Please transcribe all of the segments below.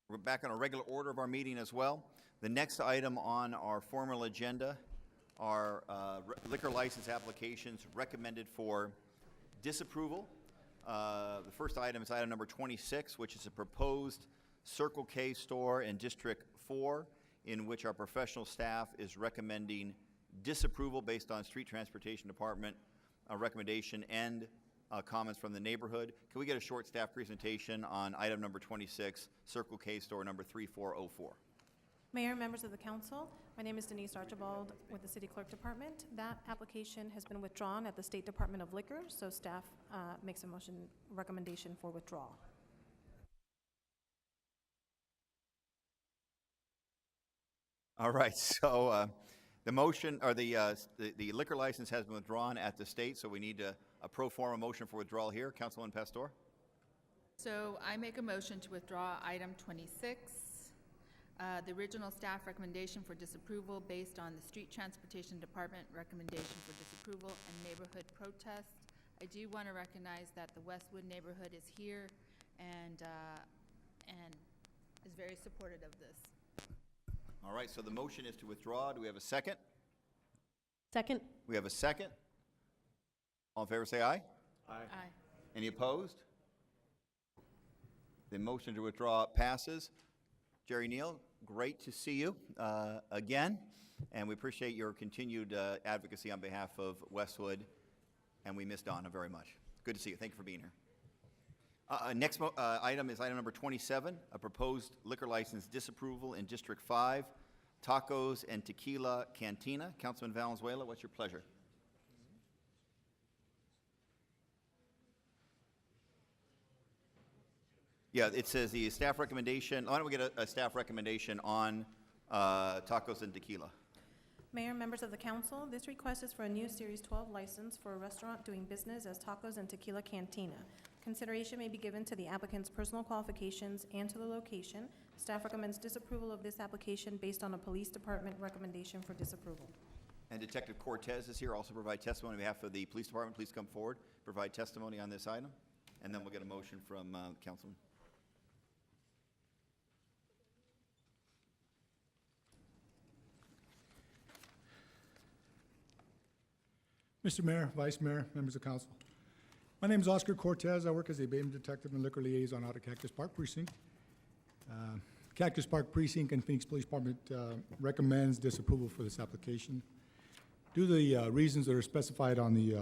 We're back on a regular order of our meeting as well. The next item on our formal agenda are liquor license applications recommended for disapproval. The first item is item number 26, which is a proposed Circle K store in District 4, in which our professional staff is recommending disapproval based on Street Transportation Department recommendation and comments from the neighborhood. Can we get a short staff presentation on item number 26, Circle K store number 3404? Mayor, members of the council, my name is Denise Archibald with the City Clerk Department. That application has been withdrawn at the State Department of Liquor, so staff makes a recommendation for withdrawal. All right, so the motion, or the liquor license has been withdrawn at the state, so we need a pro forma motion for withdrawal here. Councilwoman Pastor? So I make a motion to withdraw item 26, the original staff recommendation for disapproval based on the Street Transportation Department recommendation for disapproval and neighborhood protest. I do want to recognize that the Westwood neighborhood is here and is very supportive of this. All right, so the motion is to withdraw. Do we have a second? Second. We have a second. All in favor say aye. Aye. Any opposed? The motion to withdraw passes. Jerry Neal, great to see you again, and we appreciate your continued advocacy on behalf of Westwood, and we miss Donna very much. Good to see you. Thank you for being here. Next item is item number 27, a proposed liquor license disapproval in District 5, Tacos and Tequila Cantina. Councilman Valenzuela, what's your pleasure? Yeah, it says the staff recommendation. Why don't we get a staff recommendation on tacos and tequila? Mayor, members of the council, this request is for a new Series 12 license for a restaurant doing business as Tacos and Tequila Cantina. Consideration may be given to the applicant's personal qualifications and to the location. Staff recommends disapproval of this application based on a police department recommendation for disapproval. And Detective Cortez is here, also provide testimony on behalf of the police department. Please come forward, provide testimony on this item, and then we'll get a motion from Councilman. Mr. Mayor, Vice Mayor, members of council. My name is Oscar Cortez. I work as a abatement detective and liquor liaison out of Cactus Park Precinct. Cactus Park Precinct and Phoenix Police Department recommends disapproval for this application. Due to the reasons that are specified on the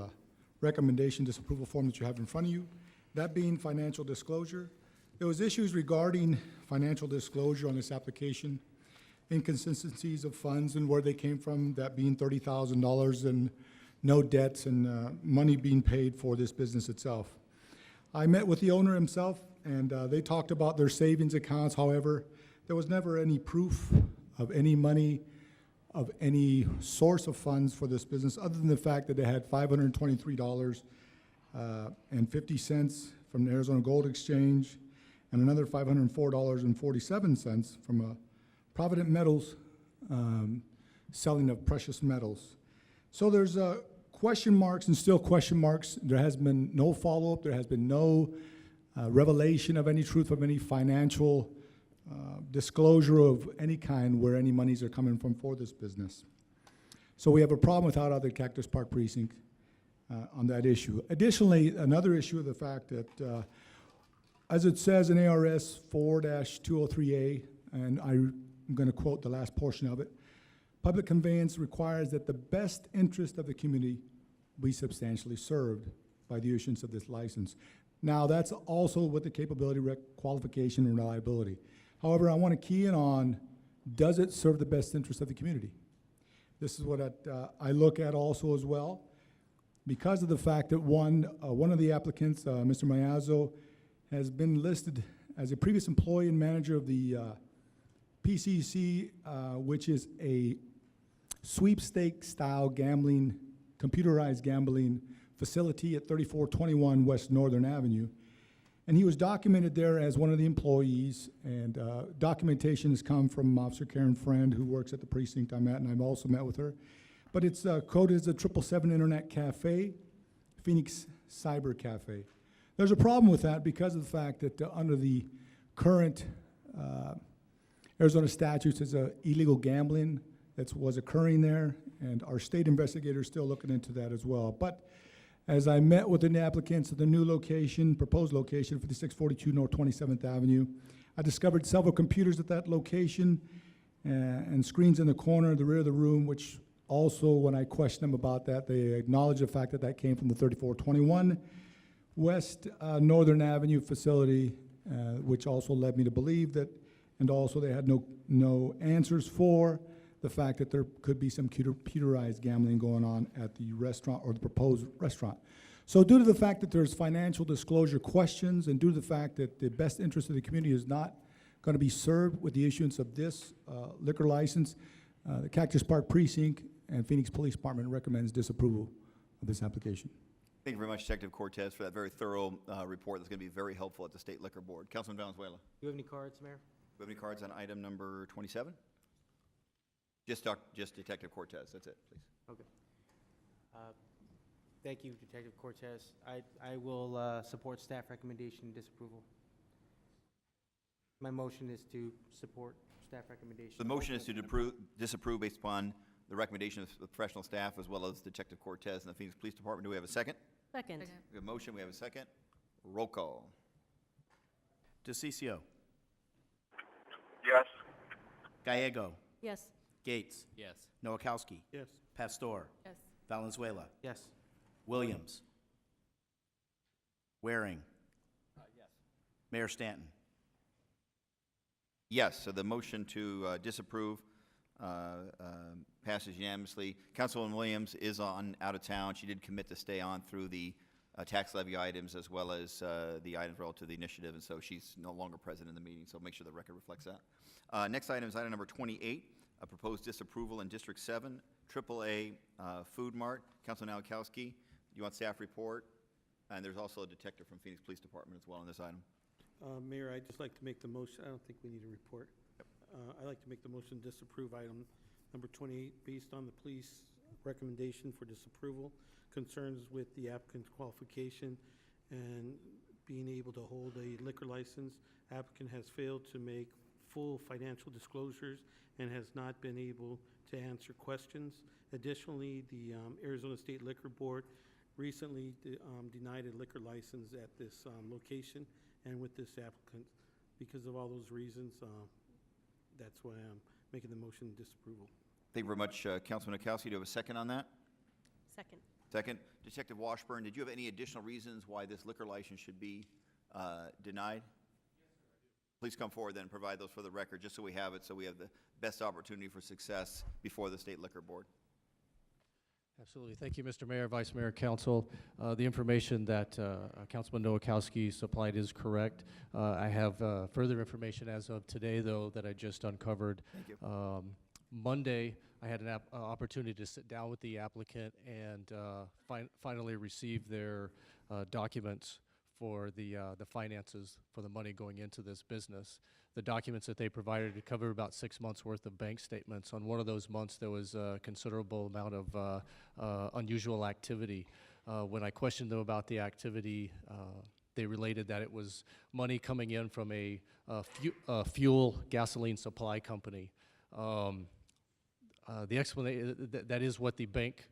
recommendation disapproval form that you have in front of you, that being financial disclosure, there was issues regarding financial disclosure on this application, inconsistencies of funds and where they came from, that being $30,000 and no debts and money being paid for this business itself. I met with the owner himself, and they talked about their savings accounts. However, there was never any proof of any money, of any source of funds for this business, other than the fact that they had $523 and 50 cents from the Arizona Gold Exchange, and another $504.47 from a Provident Metals selling of precious metals. So there's question marks and still question marks. There has been no follow-up. There has been no revelation of any truth of any financial disclosure of any kind where any monies are coming from for this business. So we have a problem without other Cactus Park Precinct on that issue. Additionally, another issue of the fact that, as it says in ARS 4-203A, and I'm going to quote the last portion of it, public conveyance requires that the best interest of the community be substantially served by the issuance of this license. Now, that's also with the capability, qualification, and reliability. However, I want to key in on, does it serve the best interest of the community? This is what I look at also as well, because of the fact that one of the applicants, Mr. Mayazo, has been listed as a previous employee and manager of the PCC, which is a sweepstake-style gambling, computerized gambling facility at 3421 West Northern Avenue. And he was documented there as one of the employees, and documentation has come from Officer Karen Friend, who works at the precinct I'm at, and I've also met with her. But it's coded as a 777 Internet Cafe, Phoenix Cyber Cafe. There's a problem with that because of the fact that under the current Arizona statutes is illegal gambling that was occurring there, and our state investigator is still looking into that as well. But as I met with the applicants at the new location, proposed location, 5642 North 27th Avenue, I discovered several computers at that location and screens in the corner, the rear of the room, which also, when I questioned them about that, they acknowledged the fact that that came from the 3421 West Northern Avenue facility, which also led me to believe that, and also they had no answers for the fact that there could be some computerized gambling going on at the restaurant or the proposed restaurant. So due to the fact that there's financial disclosure questions and due to the fact that the best interest of the community is not going to be served with the issuance of this liquor license, the Cactus Park Precinct and Phoenix Police Department recommends disapproval of this application. Thank you very much, Detective Cortez, for that very thorough report that's going to be very helpful at the State Liquor Board. Councilman Valenzuela, do Do you have any cards, Mayor? you have any cards on item number 27? Just Detective Cortez, that's it, please. Okay. Thank you, Detective Cortez. I will support staff recommendation disapproval. My motion is to support staff recommendation. The motion is to disapprove based upon the recommendation of the professional staff as well as Detective Cortez and the Phoenix Police Department. Do we have a second? Second. We have a motion, we have a second. Roll call. DeCiccio. Yes. Gallego. Yes. Gates. Yes. Nowakowski. Yes. Pastor. Yes. Valenzuela. Yes. Williams. Waring. Yes. Mayor Stanton. Yes, so the motion to disapprove passes unanimously. Councilwoman Williams is out of town. She did commit to stay on through the tax levy items as well as the items relative to the initiative, and so she's no longer present in the meeting, so make sure the record reflects that. Next item is item number 28, a proposed disapproval in District 7, AAA Food Mart. Councilman Nowakowski, you want staff report? And there's also a detective from Phoenix Police Department as well on this item. Mayor, I'd just like to make the motion, I don't think we need a report. I'd like to make the motion to disapprove item number 28, based on the police recommendation for disapproval, concerns with the applicant's qualification and being able to hold a liquor license. Applicant has failed to make full financial disclosures and has not been able to answer questions. Additionally, the Arizona State Liquor Board recently denied a liquor license at this location and with this applicant. Because of all those reasons, that's why I'm making the motion disapproval. Thank you very much, Councilman Nowakowski. Do you have a second on that? Second. Second. Detective Washburn, did you have any additional reasons why this liquor license should be denied? Please come forward then and provide those for the record, just so we have it, so we have the best opportunity for success before the State Liquor Board. Absolutely. Thank you, Mr. Mayor, Vice Mayor, Council. The information that Councilman Nowakowski supplied is correct. I have further information as of today, though, that I just uncovered. Thank you. Monday, I had an opportunity to sit down with the applicant and finally receive their documents for the finances for the money going into this business. The documents that they provided cover about 6 months worth of bank statements. On one of those months, there was a considerable amount of unusual activity. When I questioned them about the activity, they related that it was money coming in from a fuel gasoline supply company. The explanation, that is what the bank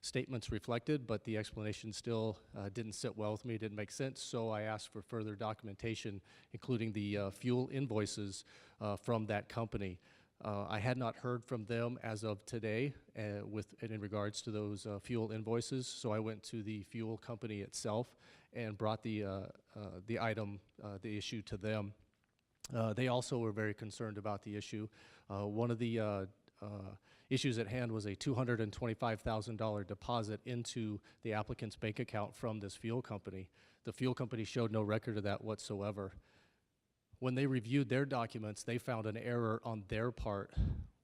statements reflected, but the explanation still didn't sit well with me, didn't make sense, so I asked for further documentation, including the fuel invoices from that company. I had not heard from them as of today in regards to those fuel invoices, so I went to the fuel company itself and brought the item, the issue to them. They also were very concerned about the issue. One of the issues at hand was a $225,000 deposit into the applicant's bank account from this fuel company. The fuel company showed no record of that whatsoever. When they reviewed their documents, they found an error on their part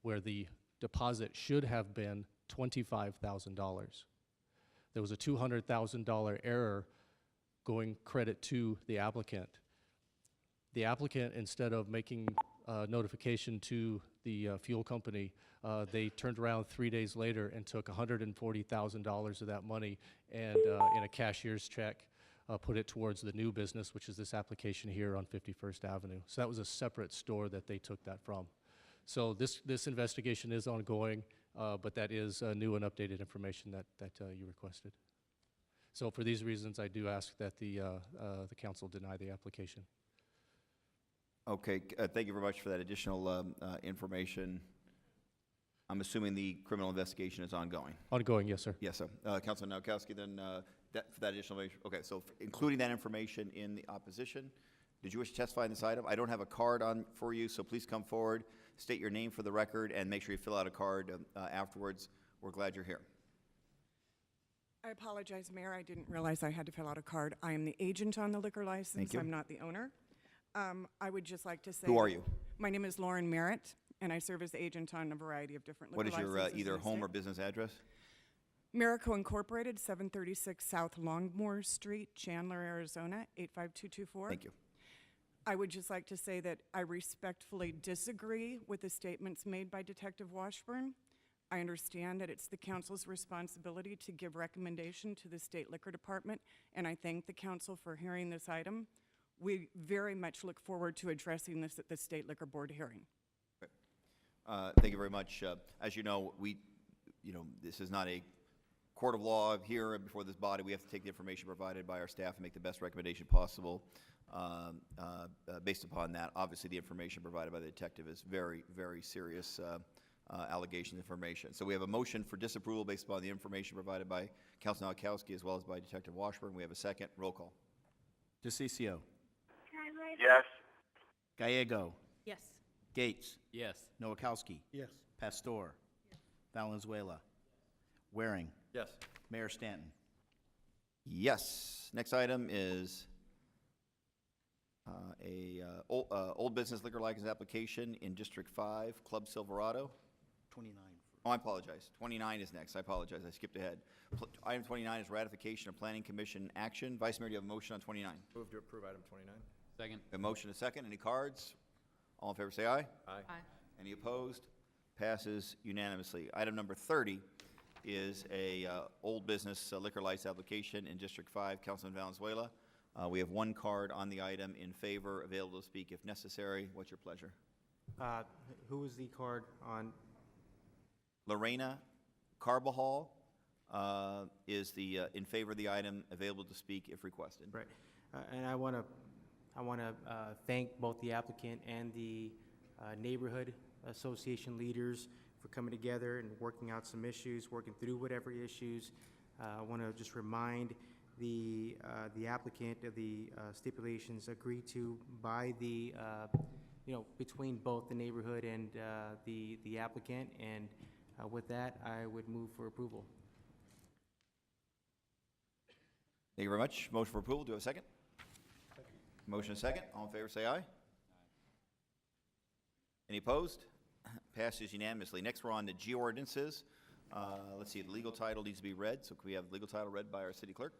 where the deposit should have been $25,000. There was a $200,000 error going credit to the applicant. The applicant, instead of making notification to the fuel company, they turned around 3 days later and took $140,000 of that money and in a cashier's check put it towards the new business, which is this application here on 51st Avenue. So that was a separate store that they took that from. So this investigation is ongoing, but that is new and updated information that you requested. So for these reasons, I do ask that the council deny the application. Okay, thank you very much for that additional information. I'm assuming the criminal investigation is ongoing. Ongoing, yes, sir. Yes, sir. Councilman Noakowski, then for that additional information. Okay, so including that information in the opposition, did you wish to testify in this item? I don't have a card on for you, so please come forward, state your name for the record, and make sure you fill out a card afterwards. We're glad you're here. I apologize, Mayor. I didn't realize I had to fill out a card. I am the agent on the liquor license. Thank you. I'm not the owner. I would just like to say. Who are you? My name is Lauren Merritt, and I serve as the agent on a variety of different liquor What is licenses. your in either the home or state. business address? Marico Incorporated, 736 South Longmore Street, Chandler, Arizona, 85224. Thank you. I would just like to say that I respectfully disagree with the statements made by Detective Washburn. I understand that it's the council's responsibility to give recommendation to the State Liquor Department, and I thank the council for hearing this item. We very much look forward to addressing this at the State Liquor Board hearing. Thank you very much. As you know, this is not a court of law here before this body. We have to take the information provided by our staff and make the best recommendation possible based upon that. Obviously, the information provided by the detective is very, very serious allegation information. So we have a motion for disapproval based upon the information provided by Councilman Noakowski as well as by Detective Washburn. We have a second. Roll call. DeCiccio. Yes. Gallego. Yes. Gates. Yes. Yes. Noakowski. Pastor. Valenzuela. Waring. Yes. Mayor Stanton. Yes. Next item is old business liquor license application in District 5, Club Silverado. 29. Oh, I apologize. 29 is next. I apologize. I skipped ahead. Item 29 is ratification of Planning Commission action. Vice Mayor, do you have a motion on 29? Move to approve item 29. Second. A motion, a second. Any cards? All in favor, say aye. Aye. Any opposed? Passes unanimously. Item number 30 is a old business liquor license application in District 5, Councilman Valenzuela. We have one card on the item in favor, available to speak if necessary. What's your pleasure? Who is the card on? Lorena Carbajal is the in favor of the item, available to speak if requested. Right. And I want to thank both the applicant and the neighborhood association leaders for coming together and working out some issues, working through whatever issues. I want to just remind the applicant of the stipulations agreed to by the, between both the neighborhood and the applicant. And with that, I would move for approval. Thank you very much. Motion for approval. Do you have a second? Motion and second. All in favor, say aye. Any opposed? Passes unanimously. Next, we're on to G ordinances. Let's see, the legal title needs to be read, so can we have the legal title read by our city clerk?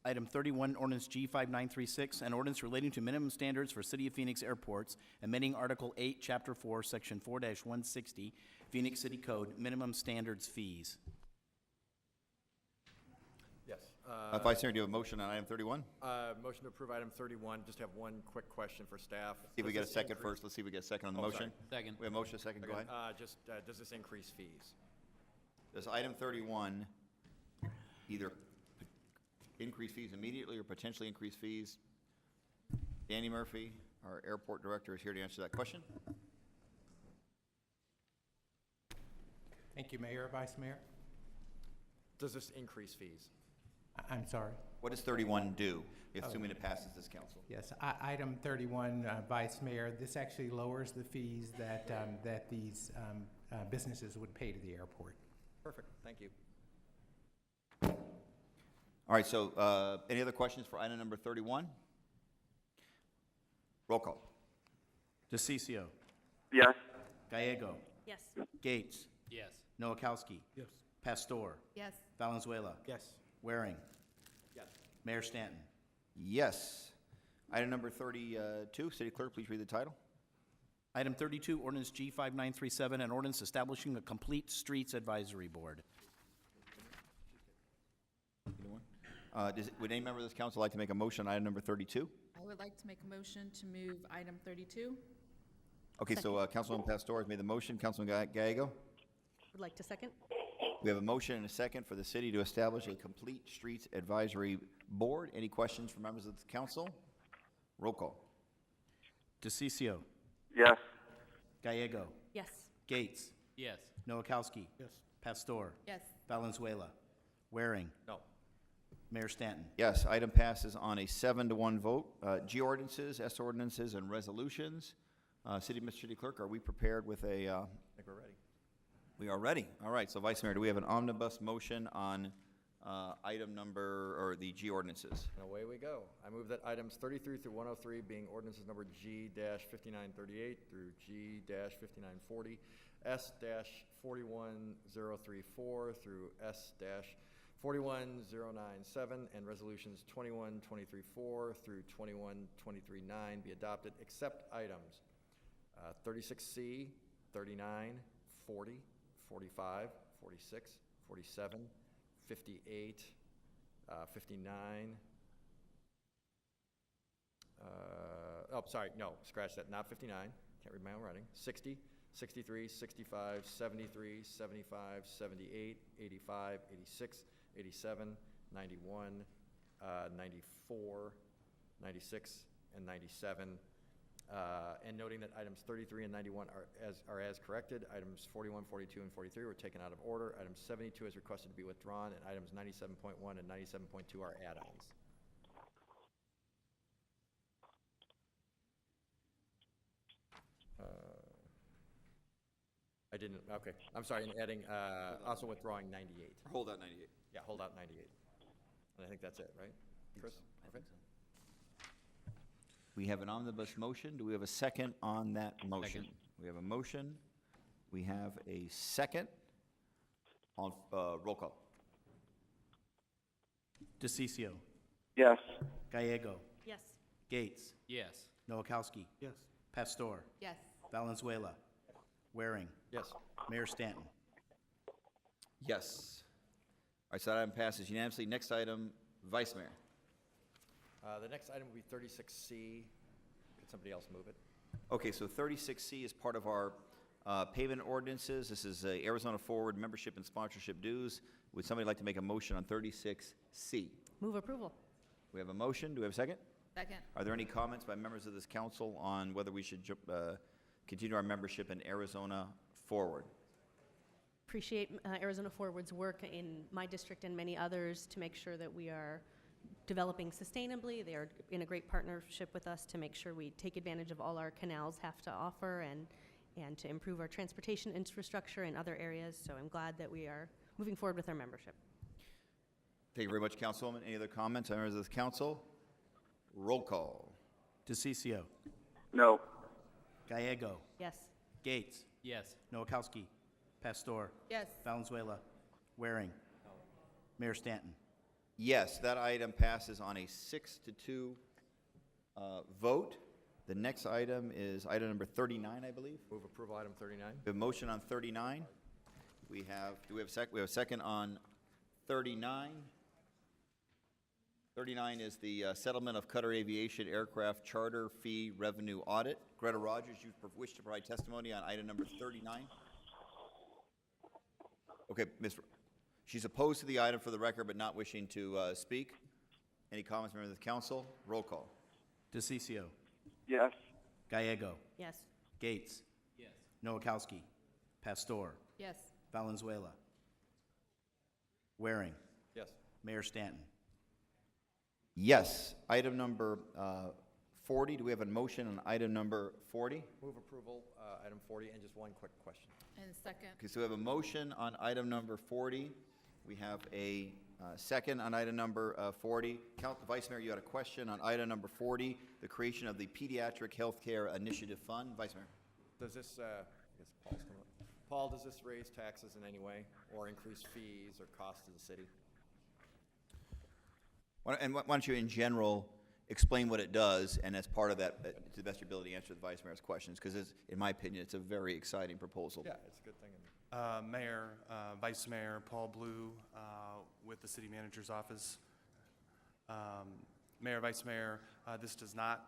Item 31, ordinance G5936, an ordinance relating to minimum standards for City of Phoenix airports, amending Article 8, Chapter 4, Section 4-160, Phoenix City Code, minimum standards fees. Yes. Vice Mayor, do you have a motion on item 31? Motion to approve item 31. Just have one quick question for staff. See if we Does get a this second increase- first. Let's see if we get a second on the Oh, motion. sorry. Second. We have a motion, a second. Go Okay, ahead. does this increase fees? Does item 31 either increase fees immediately or potentially increase fees? Danny Murphy, our airport director, is here to answer that question. Thank you, Mayor, Vice Mayor. Does this increase fees? I'm sorry. What does 31 do, assuming it passes this council? Yes, item 31, Vice Mayor, this actually lowers the fees that these businesses would pay to the airport. Perfect, thank you. All right, so any other questions for item number 31? Roll call. DeCiccio. Yes. Gallego. Yes. Gates. Yes. Noakowski. Yes. Pastor. Yes. Valenzuela. Yes. Waring. Yes. Mayor Stanton. Yes. Item number 32, City Clerk, please read the title. Item 32, ordinance G5937, an ordinance establishing a complete streets advisory board. Anyone? Would any member of this council like to make a motion on item number 32? I would like to make a motion to move item 32. Okay, so Councilwoman Pastor has made the motion. Councilman Gallego? Would like to second? We have a motion and a second for the city to establish a complete streets advisory board. Any questions from members of the council? Roll call. DeCiccio. Yes. Gallego. Yes. Gates. Yes. Noakowski. Yes. Pastor. Yes. Valenzuela. Waring. No. Mayor Stanton. Yes, item passes on a 7-to-1 vote. G ordinances, S ordinances, and resolutions. Mr. City Clerk, are we prepared with a, I think we're ready. we are ready. All right, so Vice Mayor, do we have an omnibus motion on item number, or the G ordinances? And away we go. I move that items 33 through 103, being ordinances number G-5938 through G-5940, S-41034 through S-41097, and resolutions 21234 through 21239 be adopted, except items 36C, 39, 40, 45, 46, 47, 58, 59. Scratch that, not 59. Can't read my own writing. 60, 63, 65, 73, 75, 78, 85, 86, 87, 91, 94, 96, and 97. And noting that items 33 and 91 are as corrected. Items 41, 42, and 43 were taken out of order. Item 72 is requested to be withdrawn, and items 97.1 and 97.2 are add-ons. I didn't, okay. I'm sorry, and adding, also withdrawing 98. Hold out 98. Yeah, hold out 98. And I think that's it, right? Chris? Okay. We have an omnibus motion. Do we have a second on that motion? Second. We have a motion. We have a second on, roll call. DeCiccio. Yes. Gallego. Yes. Gates. Yes. Noakowski. Yes. Pastor. Yes. Valenzuela. Waring. Yes. Mayor Stanton. Yes. All right, so that item passes unanimously. Next item, Vice Mayor. The next item will be 36C. Could somebody else move it? Okay, so 36C is part of our payment ordinances. This is Arizona Forward membership and sponsorship dues. Would somebody like to make a motion on 36C? Move approval. We have a motion. Do we have a second? Second. Are there any comments by members of this council on whether we should continue our membership in Arizona Forward? Appreciate Arizona Forward's work in my district and many others to make sure that we are developing sustainably. They are in a great partnership with us to make sure we take advantage of all our canals have to offer and to improve our transportation infrastructure in other areas. So I'm glad that we are moving forward with our membership. Thank you very much, Councilwoman. Any other comments by members of this council? Roll call. DeCiccio. No. Gallego. Yes. Gates. Yes. Noakowski. Pastor. Yes. Valenzuela. Waring. Mayor Stanton. Yes, that item passes on a 6-2 vote. The next item is item number 39, I believe. Move approval item 39. We have a motion on 39. Do we have a second on 39? 39 is the settlement of Qatar Aviation aircraft charter fee revenue audit. Greta Rogers, you wish to provide testimony on item number 39? Okay, she's opposed to the item for the record, but not wishing to speak. Any comments, members of the council? Roll call. DeCiccio. Yes. Gallego. Yes. Gates. Yes. Noakowski. Pastor. Yes. Valenzuela. Waring. Yes. Mayor Stanton. Yes. Item number 40. Do we have a motion on item number 40? Move approval item 40, and just one quick question. And second. Okay, so we have a motion on item number 40. We have a second on item number 40. Vice Mayor, you had a question on item number 40, the creation of the Pediatric Healthcare Initiative Fund. Vice Mayor. Does this, I guess Paul's coming up. Paul, does this raise taxes in any way or increase fees or costs to the city? Why don't you, in general, explain what it does, and as part of that, to the best of your ability, answer the Vice Mayor's questions, because in my opinion, it's a very exciting proposal. Yeah, it's a good thing. Mayor, Vice Mayor Paul Blue with the City Manager's Office. Mayor, Vice Mayor, this does not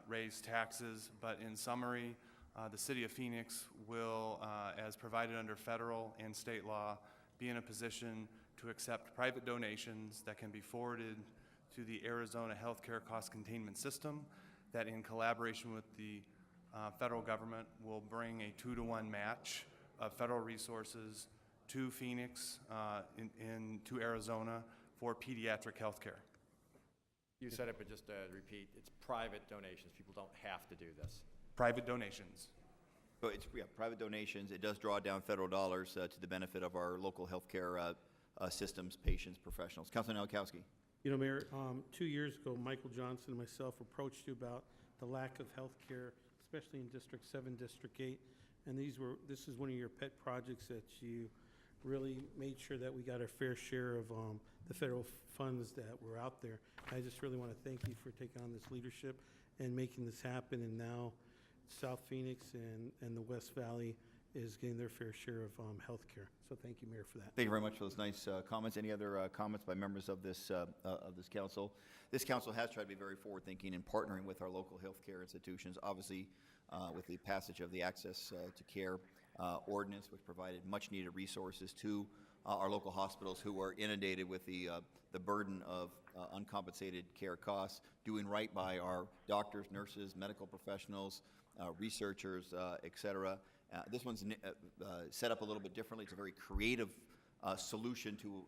raise taxes, but in summary, the City of Phoenix will, as provided under federal and state law, be in a position to accept private donations that can be forwarded to the Arizona Healthcare Cost Containment System that, in collaboration with the federal government, will bring a 2-to-1 match of federal resources to Phoenix, to Arizona for pediatric health care. You said it, but just to repeat, it's private donations. People don't have to do this. Private donations. So it's, yeah, private donations. It does draw down federal dollars to the benefit of our local healthcare systems, patients, professionals. Councilman Nowakowski. You know, Mayor, 2 years ago, Michael Johnson and myself approached you about the lack of health care, especially in District 7, District 8. And this is one of your pet projects that you really made sure that we got our fair share of the federal funds that were out there. I just really want to thank you for taking on this leadership and making this happen. And now South Phoenix and the West Valley is getting their fair share of health care. So thank you, Mayor, for that. Thank you very much for those nice comments. Any other comments by members of this council? This council has tried to be very forward-thinking in partnering with our local healthcare institutions. Obviously, with the passage of the Access to Care ordinance, which provided much-needed resources to our local hospitals who are inundated with the burden of uncompensated care costs, doing right by our doctors, nurses, medical professionals, researchers, et cetera. This one's set up a little bit differently. It's a very creative solution to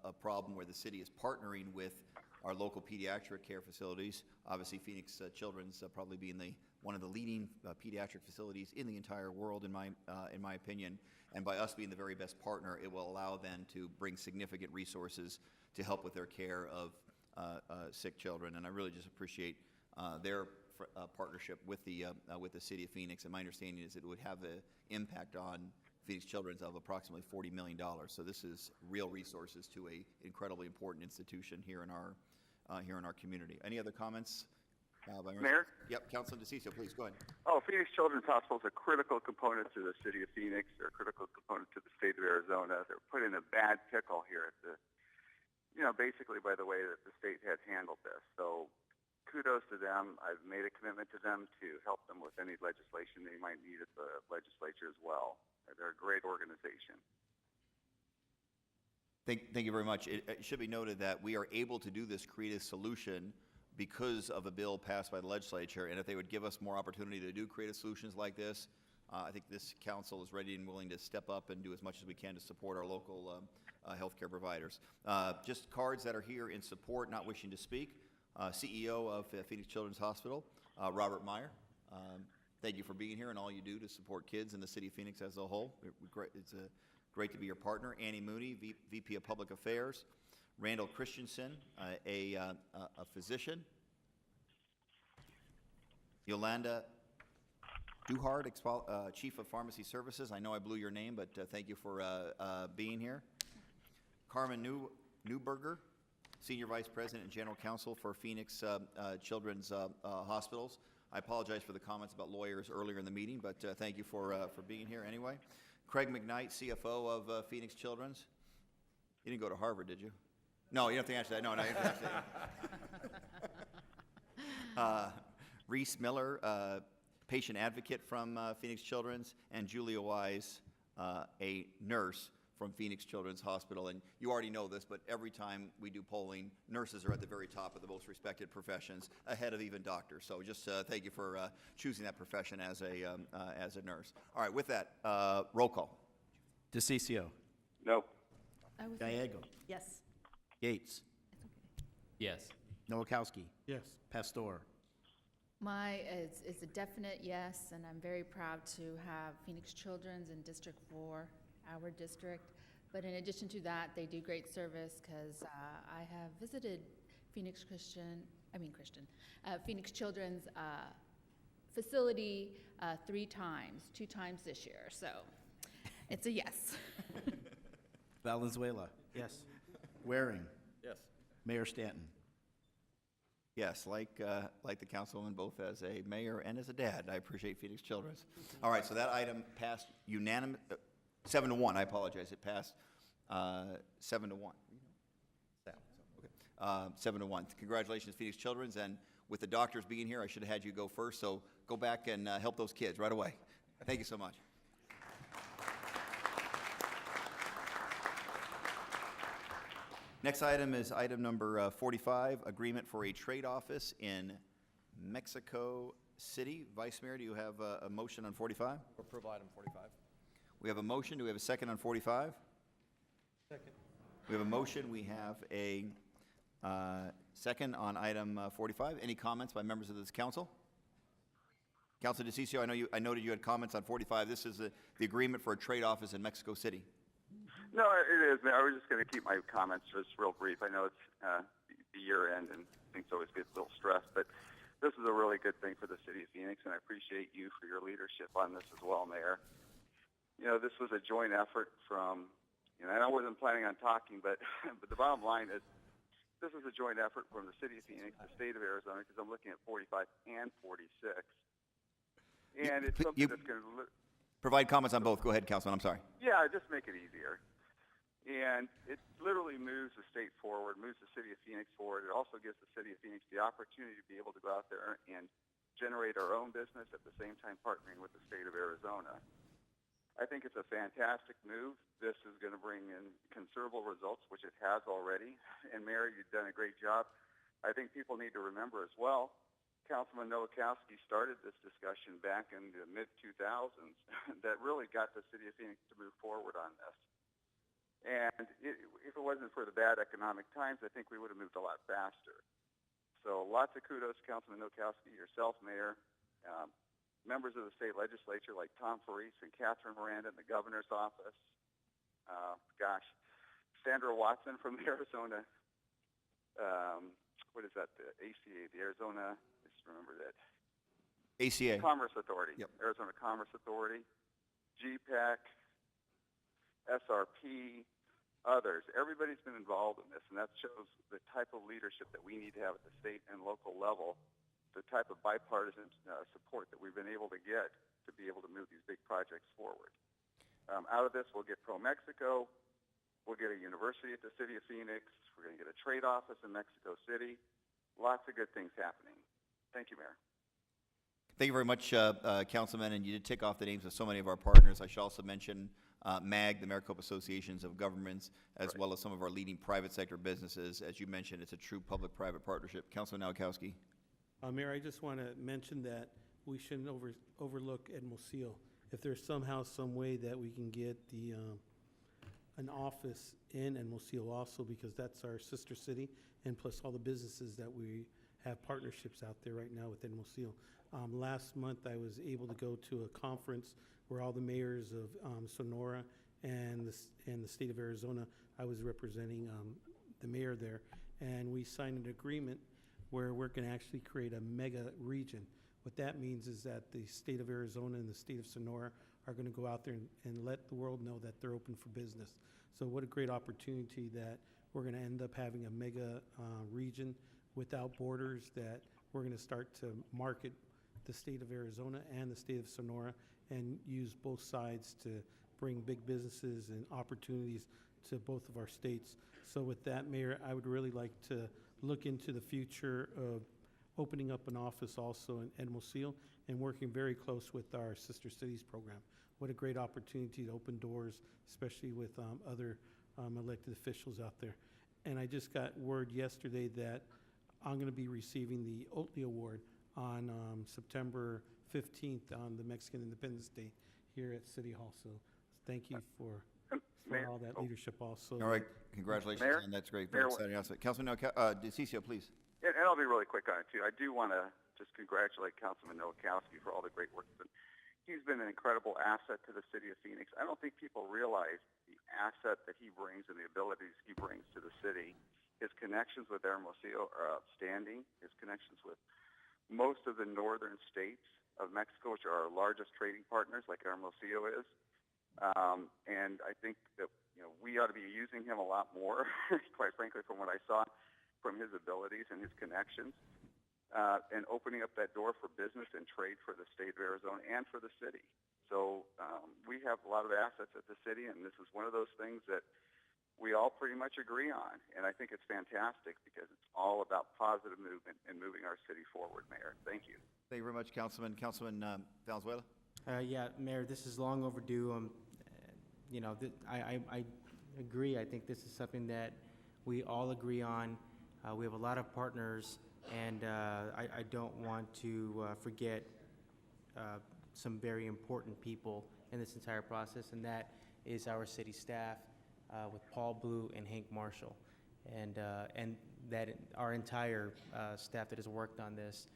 a problem where the city is partnering with our local pediatric care facilities. Obviously, Phoenix Children's probably being one of the leading pediatric facilities in the entire world, in my opinion. And by us being the very best partner, it will allow them to bring significant resources to help with their care of sick children. And I really just appreciate their partnership with the city of Phoenix. And my understanding is it would have an impact on Phoenix Children's of approximately $40 million. So this is real resources to an incredibly important institution here in our community. Any other comments? Mayor? Yep, Councilman DeCiccio, please go ahead. Oh, Phoenix Children's Hospital is a critical component to the city of Phoenix. They're a critical component to the state of Arizona. They're put in a bad pickle here basically by the way that the state has handled this. So kudos to them. I've made a commitment to them to help them with any legislation they might need at the legislature as well. They're a great organization. Thank you very much. It should be noted that we are able to do this creative solution because of a bill passed by the legislature, and if they would give us more opportunity to do creative solutions like this, I think this council is ready and willing to step up and do as much as we can to support our local healthcare providers. Just cards that are here in support, not wishing to speak. CEO of Phoenix Children's Hospital, Robert Meyer. Thank you for being here and all you do to support kids in the city of Phoenix as a whole. It's great to be your partner. Annie Mooney, VP of Public Affairs. Randall Christensen, a physician. Yolanda Duhard, Chief of Pharmacy Services. I know I blew your name, but thank you for being here. Carmen Newberger, Senior Vice President and General Counsel for Phoenix Children's Hospitals. I apologize for the comments about lawyers earlier in the meeting, but thank you for being here anyway. Craig McKnight, CFO of Phoenix Children's. You didn't go to Harvard, did you? No, you don't have to answer that. No, you don't have to answer that. Reese Miller, patient advocate from Phoenix Children's, and Julia Wise, a nurse from Phoenix Children's Hospital. And you already know this, but every time we do polling, nurses are at the very top of the most respected professions, ahead of even doctors. So just thank you for choosing that profession as a nurse. All right, with that, roll call. DeCiccio. No. Gallego. Yes. Yates. Yes. Nowakowski. Yes. Pastor. It's a definite yes, and I'm very proud to have Phoenix Children's in District 4, our district. But in addition to that, they do great service because I have visited Phoenix Children's facility 3 times, 2 times this year. So it's a yes. Valenzuela. Yes. Waring. Yes. Mayor Stanton. Yes, like the councilwoman, both as a mayor and as a dad, I appreciate Phoenix Children's. All right, so that item passed unanimous, 7-1. I apologize. It passed 7-1. Okay. 7-1. Congratulations, Phoenix Children's, and with the doctors being here, I should have had you go first, so go back and help those kids right away. Thank you so much. Next item is item number 45, agreement for a trade office in Mexico City. Vice Mayor, do you have a motion on 45? Approval item 45. We have a motion. Do we have a second on 45? Second. We have a motion. We have a second on item 45. Any comments by members of this council? Councilor DeCiccio, I noted you had comments on 45. This is the agreement for a trade office in Mexico City. No, it is. I was just going to keep my comments just real brief. I know it's the year end and things always get a little stressed, but this is a really good thing for the city of Phoenix, and I appreciate you for your leadership on this as well, Mayor. You know, this was a joint effort from, and I wasn't planning on talking, but the bottom line is this is a joint effort from the city of Phoenix, the state of Arizona, because I'm looking at 45 and 46. And it's something that's going to provide comments on both. Go ahead, Councilman. I'm sorry. Yeah, just make it easier. And it literally moves the state forward, moves the city of Phoenix forward. It also gives the city of Phoenix the opportunity to be able to go out there and generate our own business at the same time partnering with the state of Arizona. I think it's a fantastic move. This is going to bring in considerable results, which it has already. And Mayor, you've done a great job. I think people need to remember as well, Councilman Nowakowski started this discussion back in the mid-2000s that really got the city of Phoenix to move forward on this. And if it wasn't for the bad economic times, I think we would have moved a lot faster. So lots of kudos to Councilman Nowakowski, yourself, Mayor, members of the state legislature like Tom Faris and Catherine Miranda in the governor's office. Sandra Watson from the Arizona, what is that, the ACA, the Arizona, just remember that. ACA. Commerce Authority. Yep. Arizona Commerce Authority, GPAC, SRP, others. Everybody's been involved in this, and that shows the type of leadership that we need to have at the state and local level, the type of bipartisan support that we've been able to get to be able to move these big projects forward. Out of this, we'll get Pro-Mexico. We'll get a university at the city of Phoenix. We're going to get a trade office in Mexico City. Lots of good things happening. Thank you, Mayor. Thank you very much, Councilman, and you did tick off the names of so many of our partners. I should also mention MAG, the Maricopa Associations of Governments, as well as some of our leading private sector businesses. As you mentioned, it's a true public-private partnership. Councilman Nowakowski. Mayor, I just want to mention that we shouldn't overlook Hermosillo. If there's somehow, some way that we can get an office in Hermosillo also, because that's our sister city, and plus all the businesses that we have partnerships out there right now with Hermosillo. Last month, I was able to go to a conference where all the mayors of Sonora and the state of Arizona, I was representing the mayor there, and we signed an agreement where we're going to actually create a mega region. What that means is that the state of Arizona and the state of Sonora are going to go out there and let the world know that they're open for business. So what a great opportunity that we're going to end up having a mega region without borders, that we're going to start to market the state of Arizona and the state of Sonora and use both sides to bring big businesses and opportunities to both of our states. So with that, Mayor, I would really like to look into the future of opening up an office also in Hermosillo and working very close with our Sister Cities program. What a great opportunity to open doors, especially with other elected officials out there. And I just got word yesterday that I'm going to be receiving the Oatley Award on September 15th on the Mexican Independence Day here at City Hall. So thank you for all that leadership also. All right. Congratulations, Mayor? and that's great. Mayor, Very exciting announcement. Councilman DeCiccio, please. And I'll be really quick on it, too. I do want to just congratulate Councilman Nowakowski for all the great work. He's been an incredible asset to the city of Phoenix. I don't think people realize the asset that he brings and the abilities he brings to the city. His connections with Hermosillo are outstanding. His connections with most of the northern states of Mexico, which are our largest trading partners, like Hermosillo is. And I think that we ought to be using him a lot more, quite frankly, from what I saw from his abilities and his connections, and opening up that door for business and trade for the state of Arizona and for the city. So we have a lot of assets at the city, and this is one of those things that we all pretty much agree on. And I think it's fantastic because it's all about positive movement and moving our city forward, Mayor. Thank you. Thank you very much, Councilman. Councilman Valenzuela? Yeah, Mayor, this is long overdue. You know, I agree. I think this is something that we all agree on. We have a lot of partners, and I don't want to forget some very important people in this entire process, and that is our city staff with Paul Blue and Hank Marshall, and that our entire staff that has worked on this.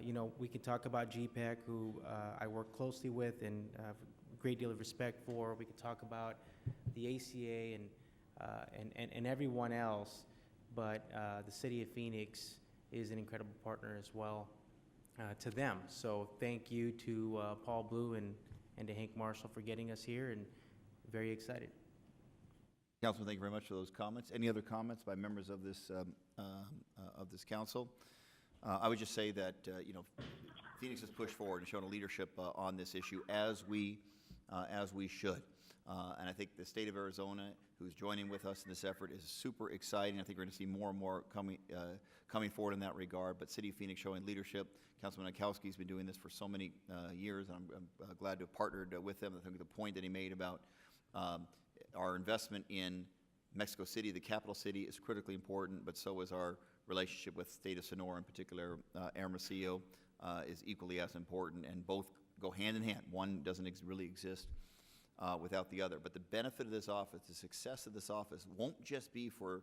You know, we could talk about GPEC, who I work closely with and have a great deal of respect for. We could talk about the ACA and everyone else, but the city of Phoenix is an incredible partner as well to them. So thank you to Paul Blue and to Hank Marshall for getting us here, and very excited. Councilman, thank you very much for those comments. Any other comments by members of this council? I would just say that you know, Phoenix has pushed forward and shown a leadership on this issue as we should. And I think the state of Arizona, who's joining with us in this effort, is super exciting. I think we're going to see more and more coming forward in that regard. But City of Phoenix showing leadership. Councilman Akowski's been doing this for so many years, and I'm glad to have partnered with him. I think the point that he made about our investment in Mexico City, the capital city, is critically important, but so is our relationship with the state of Sonora, in particular, Hermosillo, is equally as important, and both go hand in hand. One doesn't really exist without the other. But the benefit of this office, the success of this office, won't just be for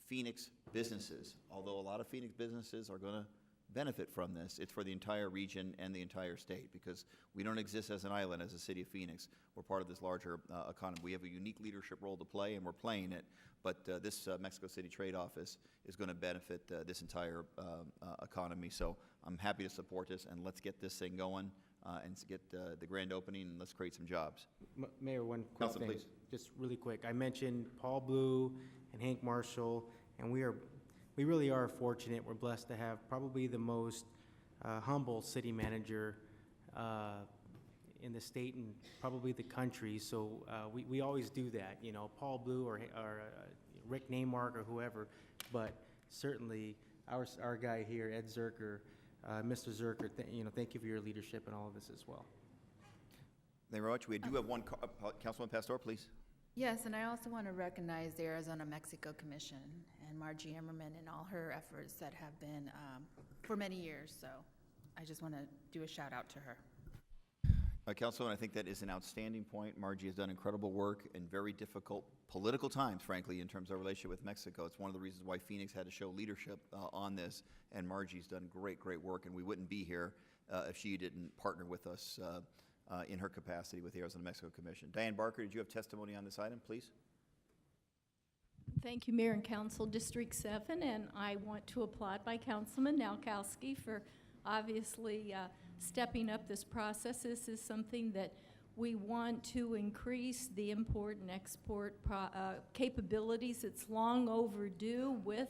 Phoenix businesses, although a lot of Phoenix businesses are going to benefit from this. It's for the entire region and the entire state, because we don't exist as an island as a city of Phoenix. We're part of this larger economy. We have a unique leadership role to play, and we're playing it. But this Mexico City Trade Office is going to benefit this entire economy. So I'm happy to support this, and let's get this thing going and get the grand opening, and let's create some jobs. Mayor, one quick Council, thing, please. just really quick. I mentioned Paul Blue and Hank Marshall, and we really are fortunate. We're blessed to have probably the most humble city manager in the state and probably the country. So we always do that, you know, Paul Blue or Rick Neymark or whoever, but certainly our guy here, Ed Zerker, Mr. Zerker, you know, thank you for your leadership in all of this as well. Thank you very much. We do have one, Councilman Pastor, please. Yes, and I also want to recognize the Arizona-Mexico Commission and Margie Emmerman and all her efforts that have been for many years. So I just want to do a shout out to her. Councilman, I think that is an outstanding point. Margie has done incredible work in very difficult political times, frankly, in terms of our relationship with Mexico. It's one of the reasons why Phoenix had to show leadership on this, and Margie's done great work, and we wouldn't be here if she didn't partner with us in her capacity with the Arizona-Mexico Commission. Diane Barker, did you have testimony on this item, please? Thank you, Mayor and Council. District 7, and I want to applaud my Councilman Nowakowski for obviously stepping up this process. This is something that we want to increase the import and export capabilities. It's long overdue with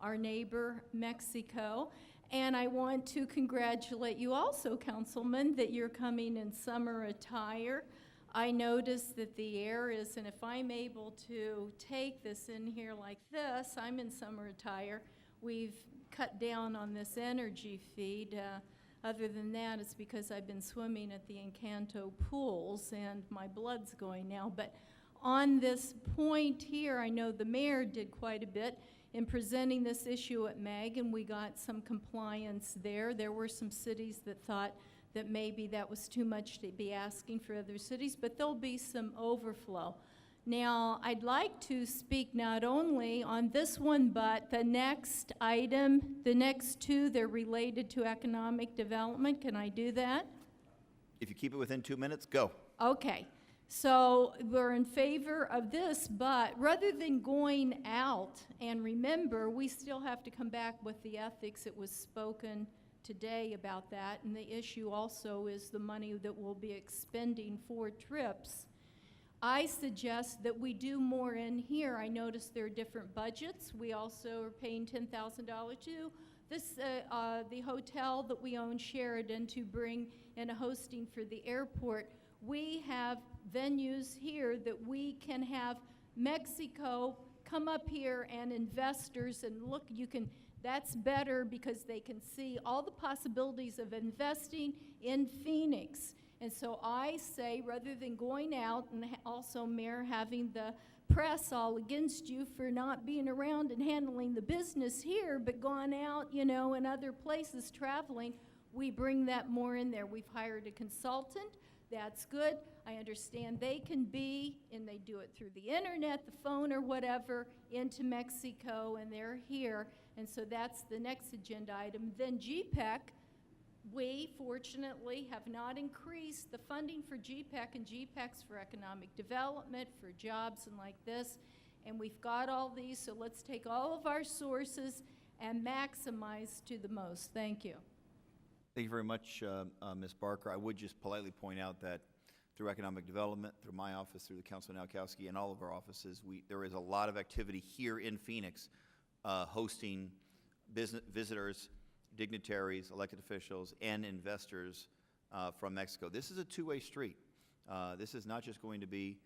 our neighbor, Mexico. And I want to congratulate you also, Councilman, that you're coming in summer attire. I noticed that the air is, and if I'm able to take this in here like this, I'm in summer attire. We've cut down on this energy feed. Other than that, it's because I've been swimming at the Encanto pools and my blood's going now. But on this point here, I know the mayor did quite a bit in presenting this issue at MAG, and we got some compliance there. There were some cities that thought that maybe that was too much to be asking for other cities, but there'll be some overflow. Now, I'd like to speak not only on this one, but the next item, the next two, they're related to economic development. Can I do that? If you keep it within 2 minutes, go. Okay. So we're in favor of this, but rather than going out, and remember, we still have to come back with the ethics. It was spoken today about that, and the issue also is the money that we'll be expending for trips. I suggest that we do more in here. I noticed there are different budgets. We also are paying $10,000 to this, the hotel that we own, Sheridan, to bring in a hosting for the airport. We have venues here that we can have Mexico come up here and investors and look, that's better because they can see all the possibilities of investing in Phoenix. And so I say, rather than going out and also, Mayor, having the press all against you for not being around and handling the business here, but gone out, in other places traveling, we bring that more in there. We've hired a consultant. That's good. I understand they can be, and they do it through the internet, the phone, or whatever, into Mexico, and they're here. And so that's the next agenda item. Then GPEC, we fortunately have not increased the funding for GPEC, and GPEC's for economic development, for jobs and like this. And we've got all these, so let's take all of our sources and maximize to the most. Thank you. Thank you very much, Ms. Barker. I would just politely point out that through economic development, through my office, through the Councilman Nowakowski, and all of our offices, there is a lot of activity here in Phoenix hosting visitors, dignitaries, elected officials, and investors from Mexico. This is a two-way street. This is not just going to be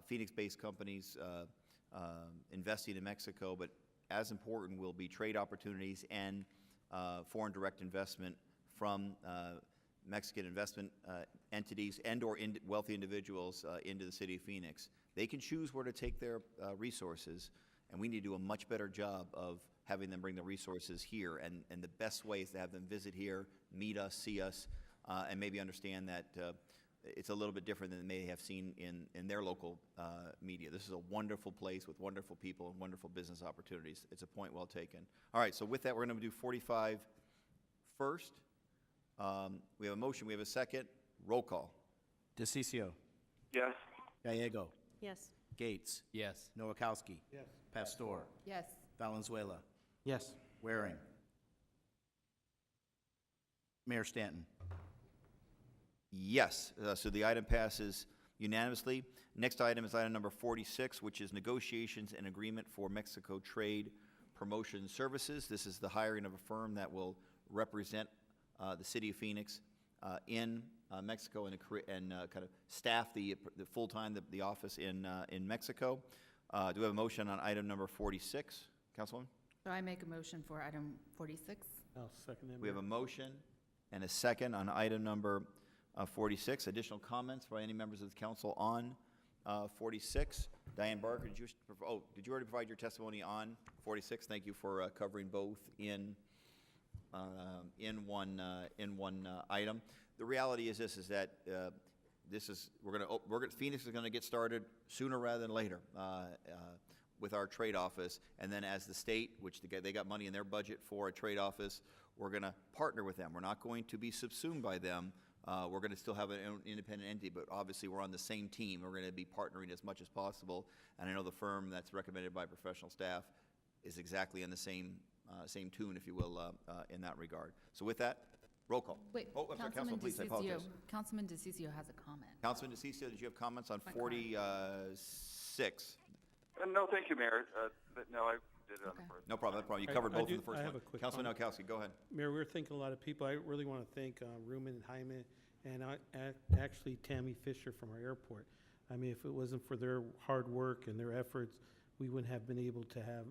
Phoenix-based companies investing in Mexico, but as important will be trade opportunities and foreign direct investment from Mexican investment entities and or wealthy individuals into the city of Phoenix. They can choose where to take their resources, and we need to do a much better job of having them bring the resources here. And the best way is to have them visit here, meet us, see us, and maybe understand that it's a little bit different than they may have seen in their local media. This is a wonderful place with wonderful people and wonderful business opportunities. It's a point well taken. All right, so with that, we're going to do 45 first. We have a motion, we have a second. Roll call. DeCiccio. Yes. Gallego. Yes. Gates. Yes. Nowakowski. Yes. Pastor. Yes. Valenzuela. Yes. Waring. Mayor Stanton. Yes, so the item passes unanimously. Next item is item number 46, which is negotiations and agreement for Mexico Trade Promotion Services. This is the hiring of a firm that will represent the city of Phoenix in Mexico and kind of staff the full-time the office in Mexico. Do we have a motion on item number 46, Councilwoman? So I make a motion for item 46. I'll second that. We have a Mayor. motion and a second on item number 46. Additional comments by any members of the council on 46? Diane Barker, did you already provide your testimony on 46? Thank you for covering both in one item. The reality is this: is that Phoenix is going to get started sooner rather than later with our trade office, and then as the state, which they got money in their budget for a trade office, we're going to partner with them. We're not going to be subsumed by them. We're going to still have an independent entity, but obviously we're on the same team. We're going to be partnering as much as possible, and I know the firm that's recommended by professional staff is exactly in the same tune, if you will, in that regard. So with that, roll call. Wait, I'm sorry, Councilman, please, I apologize. Councilman DeCiccio has a comment. Councilman DeCiccio, did you have comments on 46? No, thank you, Mayor. But no, I did it on the first. No problem, no problem. You I- covered I both do- in the first I one. have a quick Councilman comment. Nowakowski, go ahead. Mayor, we're thinking a lot of people. I really want to thank Ruben and Jaime and actually Tammy Fisher from our airport. I mean, if it wasn't for their hard work and their efforts, we wouldn't have been able to have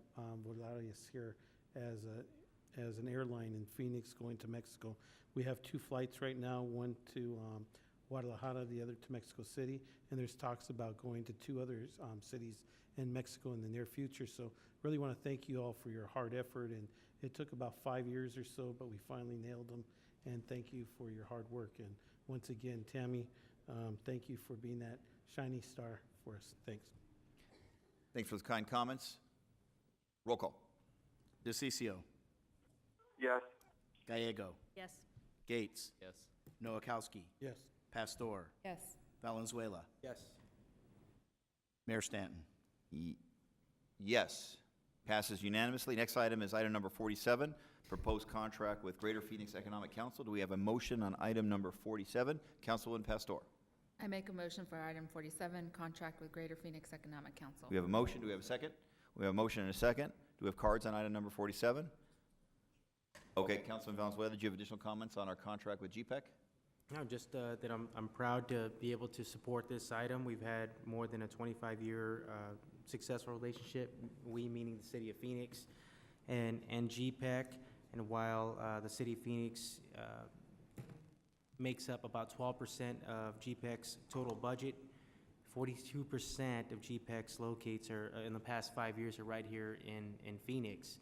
Volaris here as an airline in Phoenix going to Mexico. We have 2 flights right now, one to Guadalajara, the other to Mexico City, and there's talks about going to 2 other cities in Mexico in the near future. So really want to thank you all for your hard effort, and it took about 5 years or so, but we finally nailed them, and thank you for your hard work. And once again, Tammy, thank you for being that shining star for us. Thanks. Thanks for those kind comments. Roll call. DeCiccio. Yes. Gallego. Yes. Gates. Yes. Nowakowski. Yes. Pastor. Yes. Valenzuela. Yes. Mayor Stanton. Yes. Passes unanimously. Next item is item number 47, proposed contract with Greater Phoenix Economic Council. Do we have a motion on item number 47? Councilwoman Pastor. I make a motion for item 47, contract with Greater Phoenix Economic Council. We have a motion. Do we have a second? We have a motion and a second. Do we have cards on item number 47? Okay, Councilman Valenzuela, did you have additional comments on our contract with GPEC? No, just that I'm proud to be able to support this item. We've had more than a 25-year successful relationship, we meaning the city of Phoenix and GPEC. And while the city of Phoenix makes up about 12% of GPEC's total budget, 42% of GPEC's locates are, in the past 5 years, are right here in Phoenix.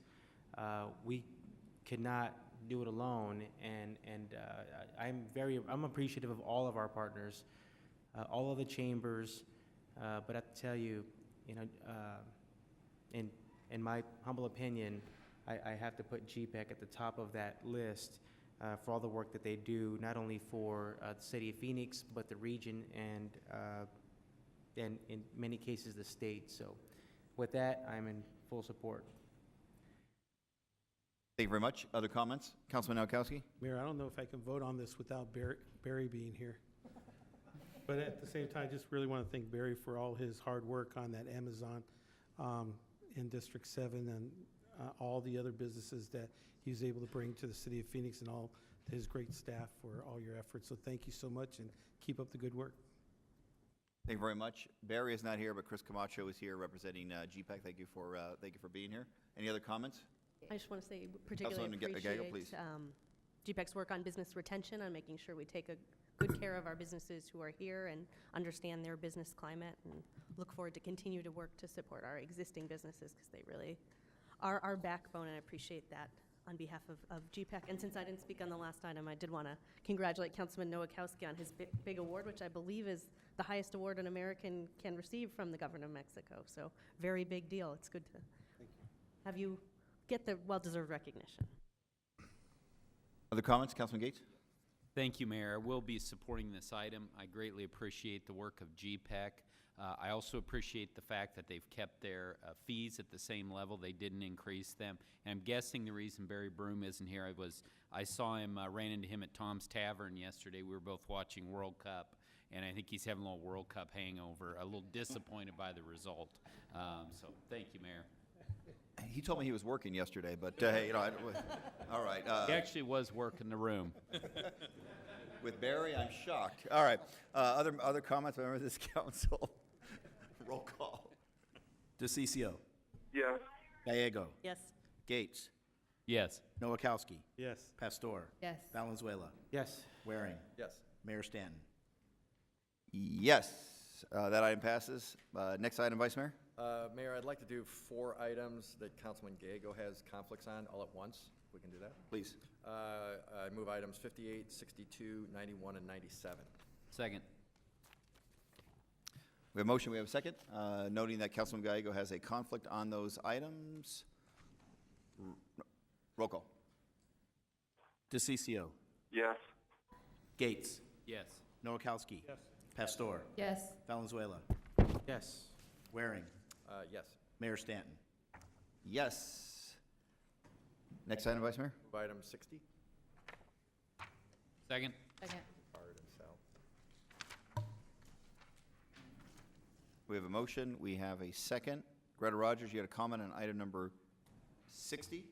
We could not do it alone, and I'm appreciative of all of our partners, all of the chambers, but I have to tell you, in my humble opinion, I have to put GPEC at the top of that list for all the work that they do, not only for the city of Phoenix, but the region and in many cases the state. So with that, I'm in full support. Thank you very much. Other comments? Councilman Nowakowski? Mayor, I don't know if I can vote on this without Barry being here. But at the same time, I just really want to thank Barry for all his hard work on that Amazon in District 7 and all the other businesses that he was able to bring to the city of Phoenix, and all his great staff for all your efforts. So thank you so much, and keep up the good work. Thank you very much. Barry is not here, but Chris Camacho is here representing GPEC. Thank you for being here. Any other comments? I just want to say particularly Councilwoman Gallego, please. appreciate GPEC's work on business retention, on making sure we take a good care of our businesses who are here and understand their business climate, and look forward to continue to work to support our existing businesses, because they really are our backbone, and I appreciate that on behalf of GPEC. And since I didn't speak on the last item, I did want to congratulate Councilman Nowakowski on his big award, which I believe is the highest award an American can receive from the government of Mexico. So very big deal. It's good to have you get the well-deserved recognition. Other comments? Councilman Gates? Thank you, Mayor. I will be supporting this item. I greatly appreciate the work of GPEC. I also appreciate the fact that they've kept their fees at the same level. They didn't increase them. And I'm guessing the reason Barry Broom isn't here, I saw him, ran into him at Tom's Tavern yesterday. We were both watching World Cup, and I think he's having a little World Cup hangover, a little disappointed by the result. So thank you, Mayor. He told me he was working yesterday, but hey, all right. He actually was working the room. With Barry, I'm shocked. All right. Other comments by members of this council? Roll call. DeCiccio. Yes. Gallego. Yes. Gates. Yes. Nowakowski. Yes. Pastor. Yes. Valenzuela. Yes. Waring. Yes. Mayor Stanton. Yes. That item passes. Next item, Vice Mayor? Mayor, I'd like to do 4 items that Councilman Gallego has conflicts on all at once. If we can do that. Please. I move items 58, 62, 91, and 97. Second. We have a motion, we have a second. Noting that Councilman Gallego has a conflict on those items. Roll call. DeCiccio. Yes. Gates. Yes. Nowakowski. Yes. Pastor. Yes. Valenzuela. Yes. Waring. Yes. Mayor Stanton. Yes. Next item, Vice Mayor? Move item 60. Second. Second. Bard and Sal. We have a motion, we have a second. Greta Rogers, you had a comment on item number 60?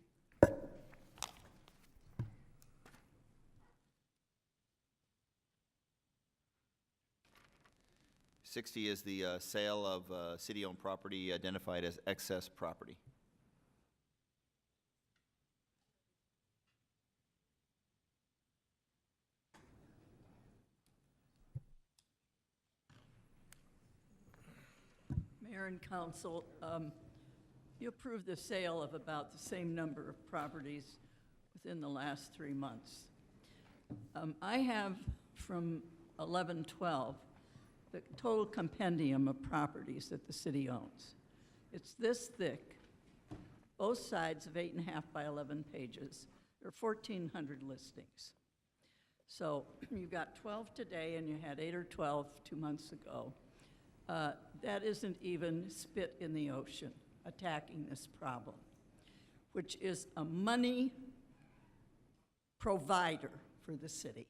$60 is the sale of city-owned property identified as excess property. Mayor and Council, you approved the sale of about the same number of properties within the last 3 months. I have from 11/12 the total compendium of properties that the city owns. It's this thick, both sides of 8.5 by 11 pages. There are 1,400 listings. So you've got 12 today, and you had 8 or 12 2 months ago. That isn't even spit in the ocean attacking this problem, which is a money provider for the city.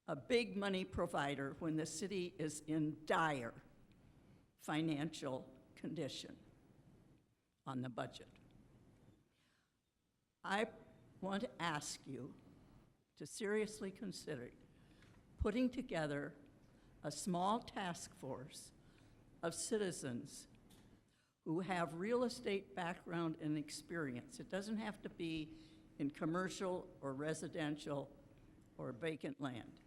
A big money provider when the city is in dire financial condition on the budget. I want to ask you to seriously consider putting together a small task force of citizens who have real estate background and experience. It doesn't have to be in commercial or residential or vacant land.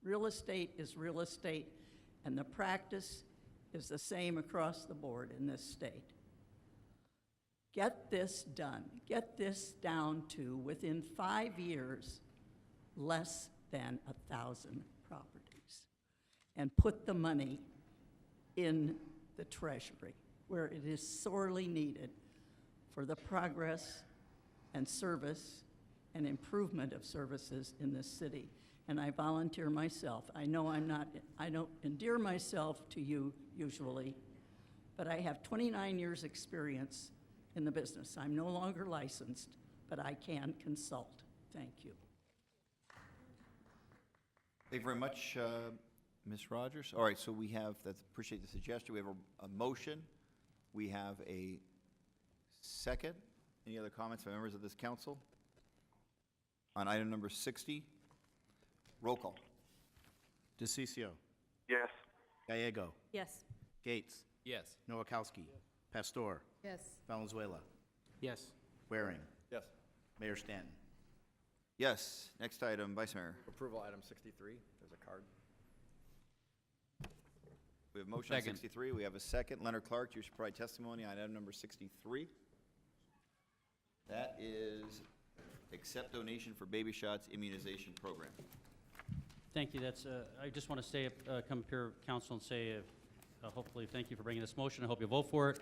Real estate is real estate, and the practice is the same across the board in this state. Get this done. Get this down to, within 5 years, less than 1,000 properties. And put the money in the Treasury, where it is sorely needed for the progress and service and improvement of services in this city. And I volunteer myself. I know I don't endear myself to you usually, but I have 29 years' experience in the business. I'm no longer licensed, but I can consult. Thank you. Thank you very much, Ms. Rogers. All right, so we have, appreciate the suggestion. We have a motion. We have a second. Any other comments by members of this council? On item number 60, roll call. DeCiccio. Yes. Gallego. Yes. Gates. Yes. Noakowski. Pastor. Yes. Valenzuela. Yes. Waring. Yes. Mayor Stanton. Yes. Next item, Vice Mayor. Approval item 63, there's a card. We have a motion on Second. 63. We have a second. Leonard Clark, you should provide testimony on item number 63. That is accept donation for baby shots immunization program. Thank you. That's, I just want to say, come up here, council, and say, hopefully, thank you for bringing this motion. I hope you vote for it.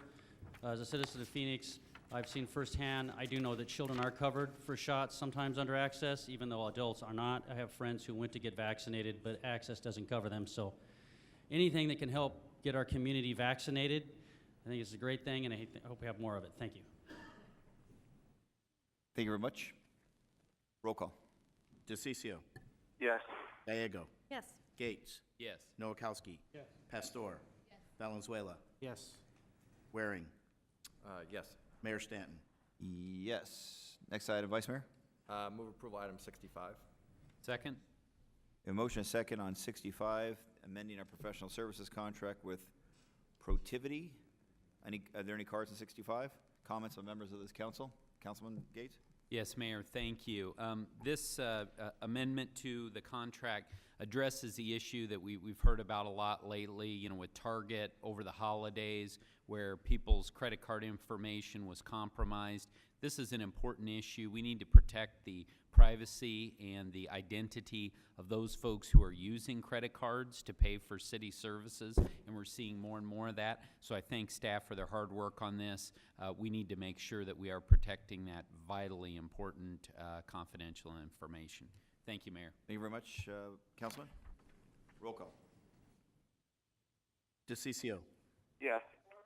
As a citizen of Phoenix, I've seen firsthand, I do know that children are covered for shots sometimes under access, even though adults are not. I have friends who went to get vaccinated, but access doesn't cover them. So anything that can help get our community vaccinated, I think it's a great thing, and I hope we have more of it. Thank you. Thank you very much. Roll call. DeCiccio. Yes. Gallego. Yes. Gates. Yes. Noakowski. Yes. Pastor. Yes. Valenzuela. Yes. Waring. Yes. Mayor Stanton. Yes. Next item, Vice Mayor. Move approval item 65. Second? A motion and a second on 65, amending our professional services contract with Protivity. Are there any cards on 65? Comments by members of this council? Councilman Gates? Yes, Mayor, thank you. This amendment to the contract addresses the issue that we've heard about a lot lately, you know, with Target over the holidays, where people's credit card information was compromised. This is an important issue. We need to protect the privacy and the identity of those folks who are using credit cards to pay for city services, and we're seeing more and more of that. So I thank staff for their hard work on this. We need to make sure that we are protecting that vitally important confidential information. Thank you, Mayor. Thank you very much, Councilman. Roll call. DeCiccio. Yes.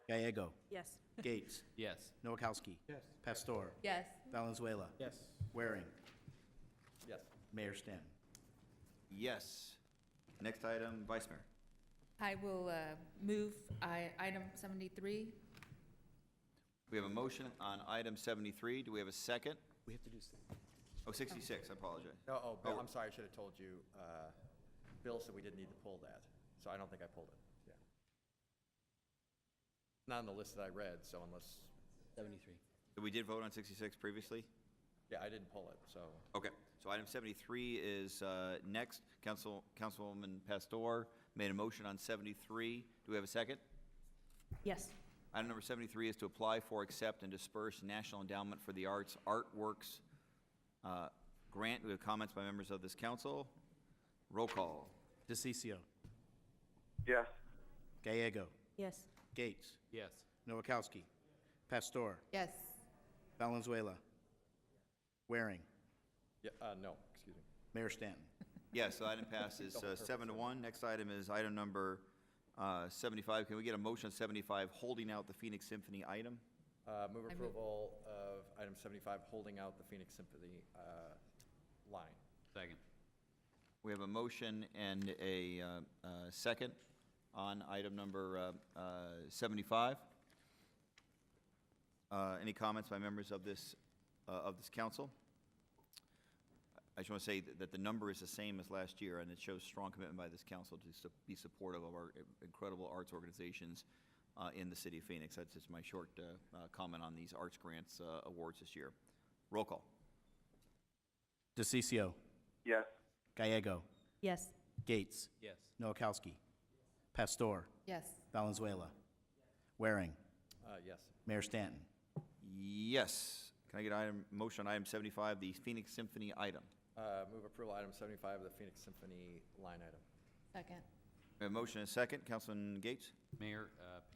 Gallego. Yes. Gates. Yes. Noakowski. Yes. Pastor. Yes. Valenzuela. Yes. Waring. Yes. Mayor Stanton. Yes. Next item, Vice Mayor. I will move item 73. We have a motion on item 73. Do we have a second? We have to do. Oh, 66, I apologize. Oh, Bill, Oh. I'm sorry, I should have told you. Bill said we didn't need to pull that, so I don't think I pulled it. Yeah. Not on the list that I read, so unless, 73. We did vote on 66 previously? yeah, I didn't pull it, so. Okay, so item 73 is next. Councilwoman Pastor made a motion on 73. Do we have a second? Yes. Item number 73 is to apply for, accept, and disperse National Endowment for the Arts Artworks grant. We have comments by members of this council. Roll call. DeCiccio. Yes. Gallego. Yes. Gates. Yes. Noakowski. Pastor. Yes. Valenzuela. Waring. Yeah, no, excuse me. Mayor Stanton. Yes, so item passes 7-1. Next item is item number 75. Can we get a motion on 75 holding out the Phoenix Symphony item? Move approval of item 75, holding out the Phoenix Symphony line. Second. We have a motion and a second on item number 75. Any comments by members of this council? I just want to say that the number is the same as last year, and it shows strong commitment by this council to be supportive of our incredible arts organizations in the city of Phoenix. That's just my short comment on these arts grants awards this year. Roll call. DeCiccio. Yes. Gallego. Yes. Gates. Yes. Noakowski. Pastor. Yes. Valenzuela. Waring. Yes. Mayor Stanton. Yes. Can I get motion on item 75, the Phoenix Symphony item? Move approval item 75 of the Phoenix Symphony line item. Second. We have a motion and a second. Councilman Gates? Mayor,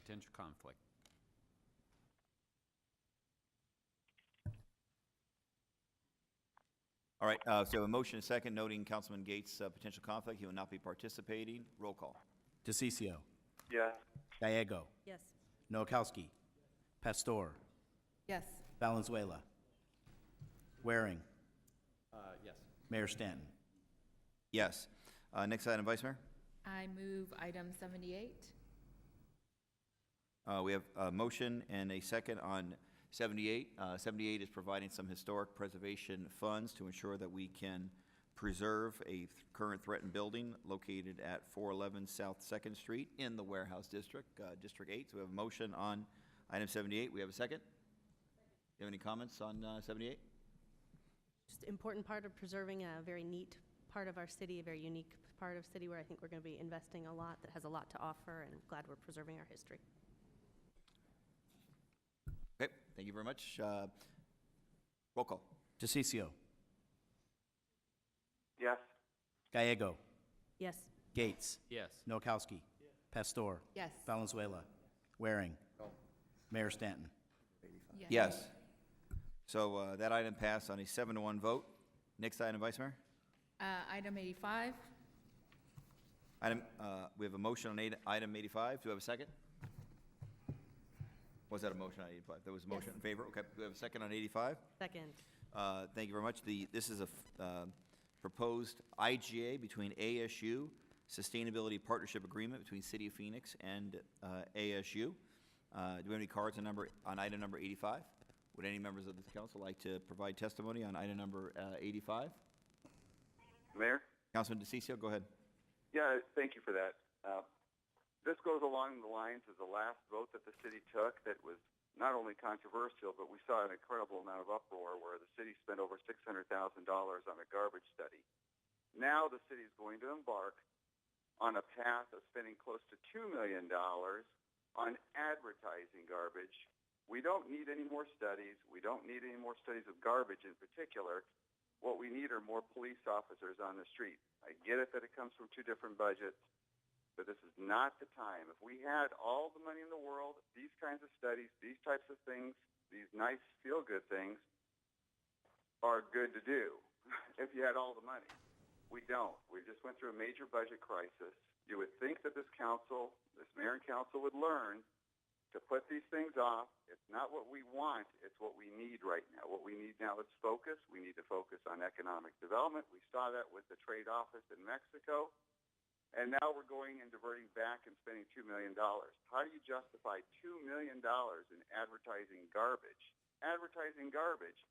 potential conflict. All right, so a motion and a second noting Councilman Gates' potential conflict. He will not be participating. Roll call. DeCiccio. Yes. Gallego. Yes. Noakowski. Pastor. Yes. Valenzuela. Waring. Yes. Mayor Stanton. Yes. Next item, Vice Mayor. I move item 78. We have a motion and a second on 78. 78 is providing some historic preservation funds to ensure that we can preserve a current threatened building located at 411 South 2nd Street in the Warehouse District, District 8. So we have a motion on item 78. We have a second. You have any comments on 78? Just important part of preserving a very neat part of our city, a very unique part of city where I think we're going to be investing a lot that has a lot to offer, and I'm glad we're preserving our history. Okay, thank you very much. Roll call. DeCiccio. Yes. Gallego. Yes. Gates. Yes. Noakowski. Pastor. Yes. Valenzuela. Waring. Mayor Stanton. Yes. So that item passed on a 7-1 vote. Next item, Vice Mayor. Item 85. We have a motion on item 85. Do we have a second? Was that a motion on 85? There was a motion Yes. in favor? Okay. Do we have a second on 85? Second. Thank you very much. This is a proposed IGA between ASU, Sustainability Partnership Agreement between City of Phoenix and ASU. Do we have any cards on item number 85? Would any members of this council like to provide testimony on item number 85? Mayor? Councilman DeCiccio, go ahead. Yeah, thank you for that. This goes along the lines of the last vote that the city took that was not only controversial, but we saw an incredible amount of uproar where the city spent over $600,000 on a garbage study. Now the city is going to embark on a path of spending close to $2 million on advertising garbage. We don't need any more studies. We don't need any more studies of garbage in particular. What we need are more police officers on the street. I get it that it comes from two different budgets, but this is not the time. If we had all the money in the world, these kinds of studies, these types of things, these nice feel-good things are good to do if you had all the money. We don't. We just went through a major budget crisis. You would think that this council, this mayor and council would learn to put these things off. It's not what we want, it's what we need right now. What we need now is focus. We need to focus on economic development. We saw that with the trade office in Mexico. And now we're going and diverting back and spending $2 million. How do you justify $2 million in advertising garbage? Advertising garbage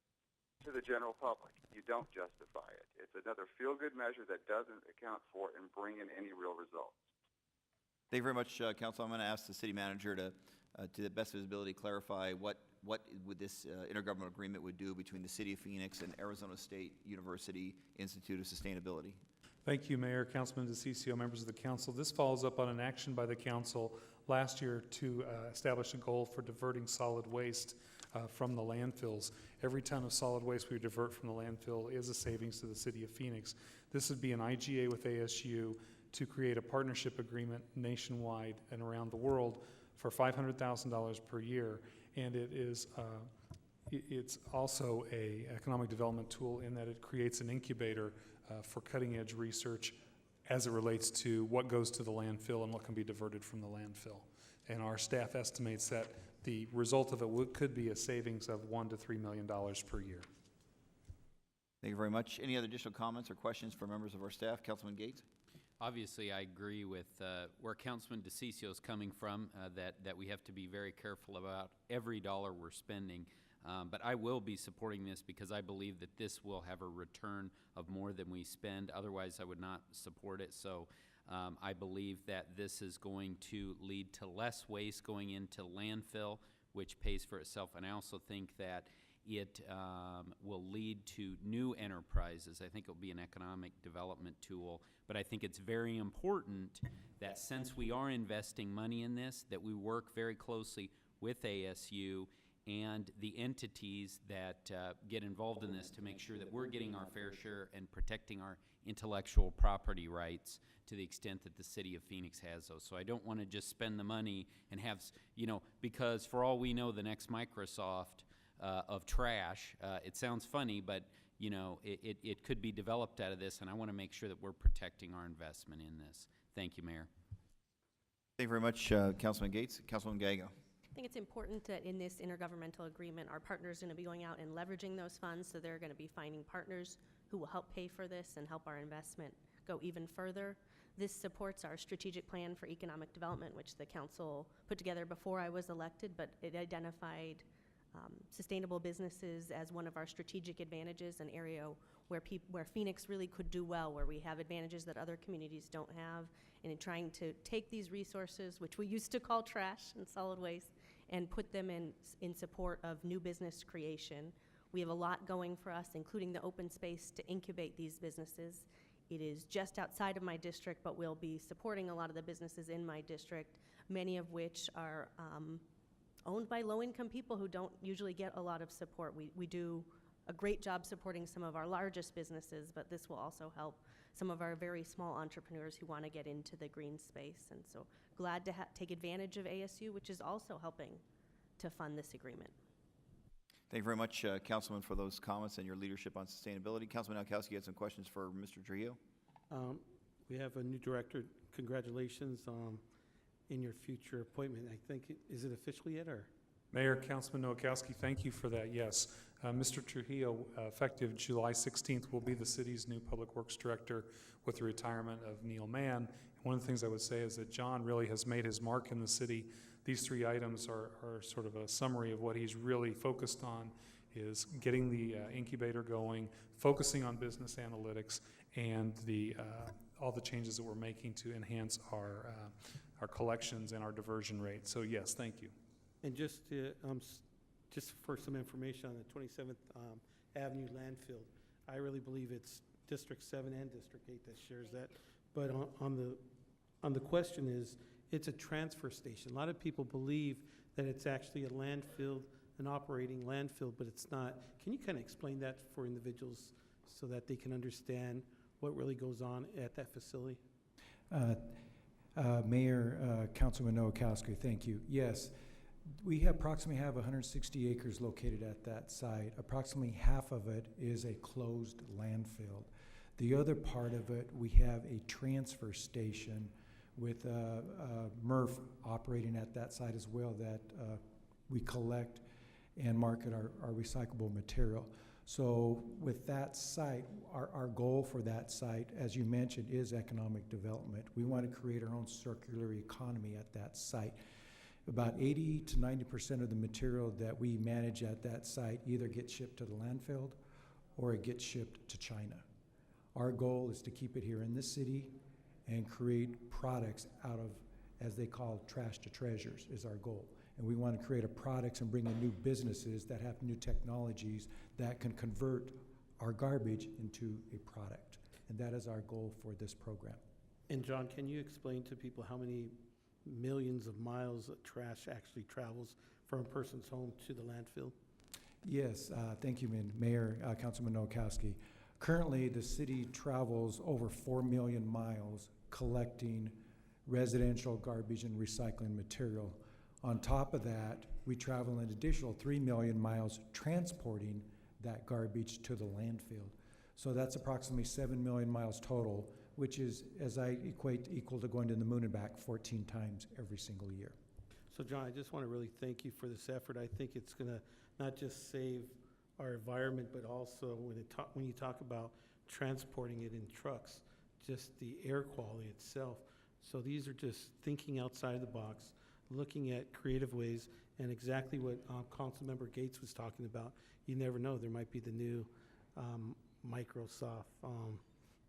to the general public. You don't justify it. It's another feel-good measure that doesn't account for and bring in any real results. Thank you very much, Council. I'm going to ask the city manager to the best of his ability, clarify what would this intergovernmental agreement would do between the City of Phoenix and Arizona State University Institute of Sustainability. Thank you, Mayor, Councilman DeCiccio, members of the council. This follows up on an action by the council last year to establish a goal for diverting solid waste from the landfills. Every ton of solid waste we divert from the landfill is a savings to the City of Phoenix. This would be an IGA with ASU to create a partnership agreement nationwide and around the world for $500,000 per year, and it is it's also a economic development tool in that it creates an incubator for cutting-edge research as it relates to what goes to the landfill and what can be diverted from the landfill. And our staff estimates that the result of it could be a savings of $1 to $3 million per year. Thank you very much. Any other additional comments or questions for members of our staff? Councilman Gates? Obviously, I agree with where Councilman DeCiccio is coming from, that we have to be very careful about every dollar we're spending. But I will be supporting this because I believe that this will have a return of more than we spend. Otherwise, I would not support it. So I believe that this is going to lead to less waste going into landfill, which pays for itself. And I also think that it will lead to new enterprises. I think it will be an economic development tool. But I think it's very important that since we are investing money in this, that we work very closely with ASU and the entities that get involved in this to make sure that we're getting our fair share and protecting our intellectual property rights to the extent that the city of Phoenix has those. So I don't want to just spend the money and have, because for all we know, the next Microsoft of trash, it sounds funny, but it could be developed out of this, and I want to make sure that we're protecting our investment in this. Thank you, Mayor. Thank you very much, Councilman Gates. Councilman Gallego. I think it's important that in this intergovernmental agreement, our partners are going to be going out and leveraging those funds, so they're going to be finding partners who will help pay for this and help our investment go even further. This supports our strategic plan for economic development, which the council put together before I was elected, but it identified sustainable businesses as one of our strategic advantages, an area where Phoenix really could do well, where we have advantages that other communities don't have, and in trying to take these resources, which we used to call trash and solid waste, and put them in support of new business creation. We have a lot going for us, including the open space to incubate these businesses. It is just outside of my district, but we'll be supporting a lot of the businesses in my district, many of which are owned by low-income people who don't usually get a lot of support. We do a great job supporting some of our largest businesses, but this will also help some of our very small entrepreneurs who want to get into the green space. And so glad to take advantage of ASU, which is also helping to fund this agreement. Thank you very much, Councilman, for those comments and your leadership on sustainability. Councilman Nowakowski had some questions for Mr. Trujillo. We have a new director. Congratulations in your future appointment. I think, is it official yet, or? Mayor, Councilman Nowakowski, thank you for that, yes. Mr. Trujillo, effective July 16th, will be the city's new Public Works Director with the retirement of Neil Mann. One of the things I would say is that John really has made his mark in the city. These three items are sort of a summary of what he's really focused on, is getting the incubator going, focusing on business analytics, and all the changes that we're making to enhance our collections and our diversion rate. So yes, thank you. And just for some information on the 27th Avenue landfill, I really believe it's District 7 and District 8 that shares that. But on the question is, it's a transfer station. A lot of people believe that it's actually a landfill, an operating landfill, but it's not. Can you kind of explain that for individuals so that they can understand what really goes on at that facility? Mayor, Councilman Nowakowski, thank you. Yes, we approximately have 160 acres located at that site. Approximately half of it is a closed landfill. The other part of it, we have a transfer station with MRF operating at that site as well, that we collect and market our recyclable material. So with that site, our goal for that site, as you mentioned, is economic development. We want to create our own circular economy at that site. About 80 to 90% of the material that we manage at that site either gets shipped to the landfill or it gets shipped to China. Our goal is to keep it here in the city and create products out of, as they call, trash to treasures is our goal. And we want to create a products and bring in new businesses that have new technologies that can convert our garbage into a product. And that is our goal for this program. And John, can you explain to people how many millions of miles of trash actually travels from a person's home to the landfill? Yes, thank you, Mayor, Councilman Nowakowski. Currently, the city travels over 4 million miles collecting residential garbage and recycling material. On top of that, we travel an additional 3 million miles transporting that garbage to the landfill. So that's approximately 7 million miles total, which is, as I equate, equal to going to the moon and back 14 times every single year. So John, I just want to really thank you for this effort. I think it's going to not just save our environment, but also when you talk about transporting it in trucks, just the air quality itself. So these are just thinking outside the box, looking at creative ways, and exactly what Councilmember Gates was talking about. You never know, there might be the new Microsoft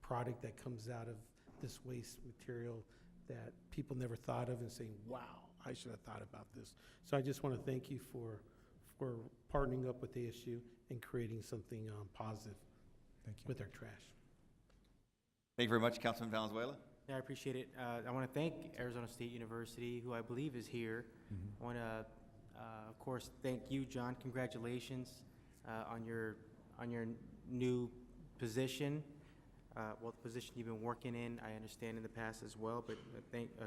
product that comes out of this waste material that people never thought of and saying, wow, I should have thought about this. So I just want to thank you for partnering up with ASU and creating something positive with our trash. Thank you very much, Councilman Valenzuela. Yeah, I appreciate it. I want to thank Arizona State University, who I believe is here. I want to, of course, thank you, John. Congratulations on your new position. Well, the position you've been working in, I understand in the past as well, but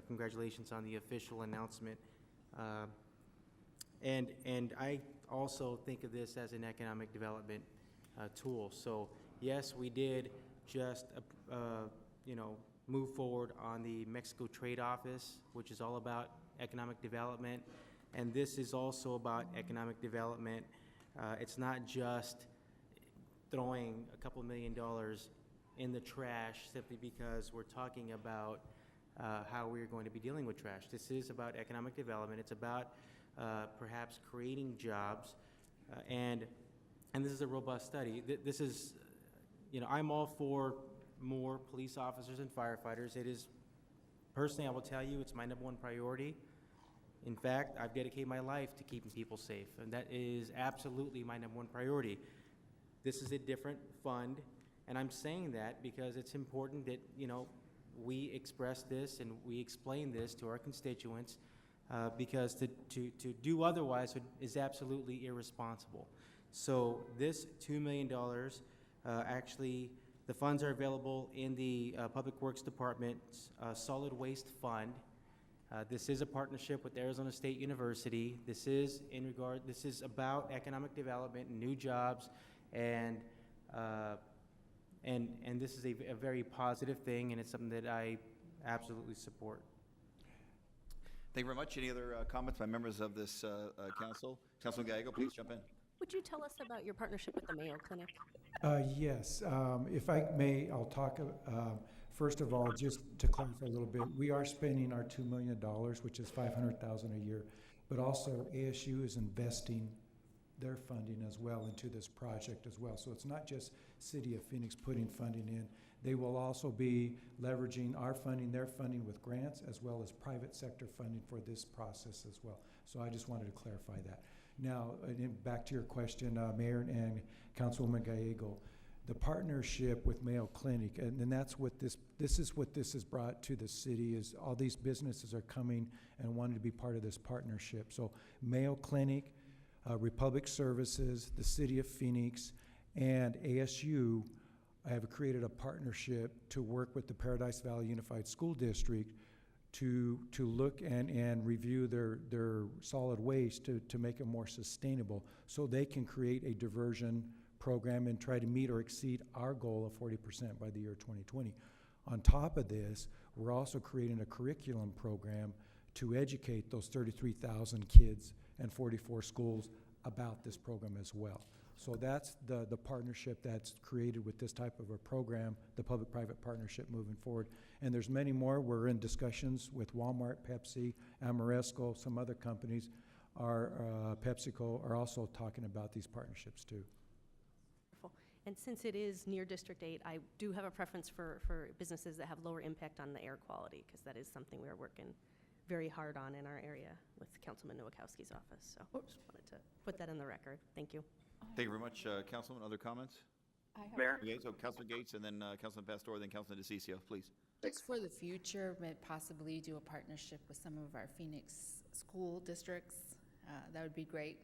congratulations on the official announcement. And I also think of this as an economic development tool. So yes, we did just, move forward on the Mexico Trade Office, which is all about economic development. And this is also about economic development. It's not just throwing a couple $1 million in the trash simply because we're talking about how we're going to be dealing with trash. This is about economic development. It's about perhaps creating jobs, and this is a robust study. This is, I'm all for more police officers and firefighters. It is, personally, I will tell you, it's my #1 priority. In fact, I've dedicated my life to keeping people safe, and that is absolutely my #1 priority. This is a different fund, and I'm saying that because it's important that, we express this and we explain this to our constituents, because to do otherwise is absolutely irresponsible. So this $2 million, actually, the funds are available in the Public Works Department's Solid Waste Fund. This is a partnership with Arizona State University. This is about economic development and new jobs, and this is a very positive thing, and it's something that I absolutely support. Thank you very much. Any other comments by members of this council? Councilman Gallego, please jump in. Would you tell us about your partnership with the Mayo Clinic? Yes, if I may, I'll talk, first of all, just to clarify a little bit, we are spending our $2 million, which is $500,000 a year, but also ASU is investing their funding as well into this project as well. So it's not just City of Phoenix putting funding in. They will also be leveraging our funding, their funding with grants, as well as private sector funding for this process as well. So I just wanted to clarify that. Now, back to your question, Mayor and Councilwoman Gallego, the partnership with Mayo Clinic, and that's what this is what this has brought to the city, is all these businesses are coming and wanting to be part of this partnership. So Mayo Clinic, Republic Services, the City of Phoenix, and ASU have created a partnership to work with the Paradise Valley Unified School District to look and review their solid waste to make it more sustainable, so they can create a diversion program and try to meet or exceed our goal of 40% by the year 2020. On top of this, we're also creating a curriculum program to educate those 33,000 kids and 44 schools about this program as well. So that's the partnership that's created with this type of a program, the public-private partnership moving forward. And there's many more. We're in discussions with Walmart, Pepsi, Amoresco, some other companies. PepsiCo are also talking about these partnerships too. Wonderful. And since it is near District 8, I do have a preference for businesses that have lower impact on the air quality, because that is something we're working very hard on in our area with Councilman Nowakowski's office. So just wanted to put that in the record. Thank you. Thank you very much, Councilman. Other comments? Mayor? Gates, so Councilman Gates, and then Councilman Pastor, then Councilman DeCiccio, please. Just for the future, may possibly do a partnership with some of our Phoenix school districts. That would be great.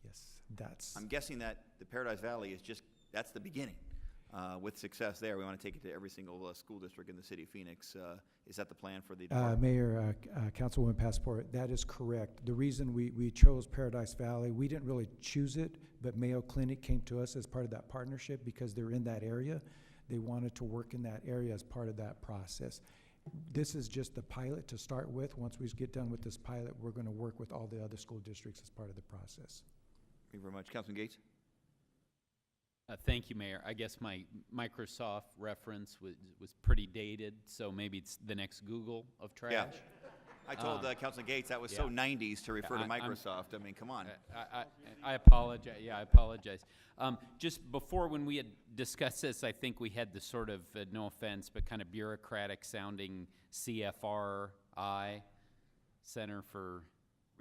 Yes, that's. I'm guessing that the Paradise Valley is that's the beginning. With success there, we want to take it to every single school district in the city of Phoenix. Is that the plan for the department? Mayor, Councilwoman Passport, that is correct. The reason we chose Paradise Valley, we didn't really choose it, but Mayo Clinic came to us as part of that partnership because they're in that area. They wanted to work in that area as part of that process. This is just the pilot to start with. Once we get done with this pilot, we're going to work with all the other school districts as part of the process. Thank you very much. Councilman Gates? Thank you, Mayor. I guess my Microsoft reference was pretty dated, so maybe it's the next Google of trash. Yeah. I told Councilman Gates that was so 90s to refer to Microsoft. I mean, come on. I apologize. Yeah, I apologize. Just before, when we had discussed this, I think we had the sort of, no offense, but kind of bureaucratic sounding CFRI, Center for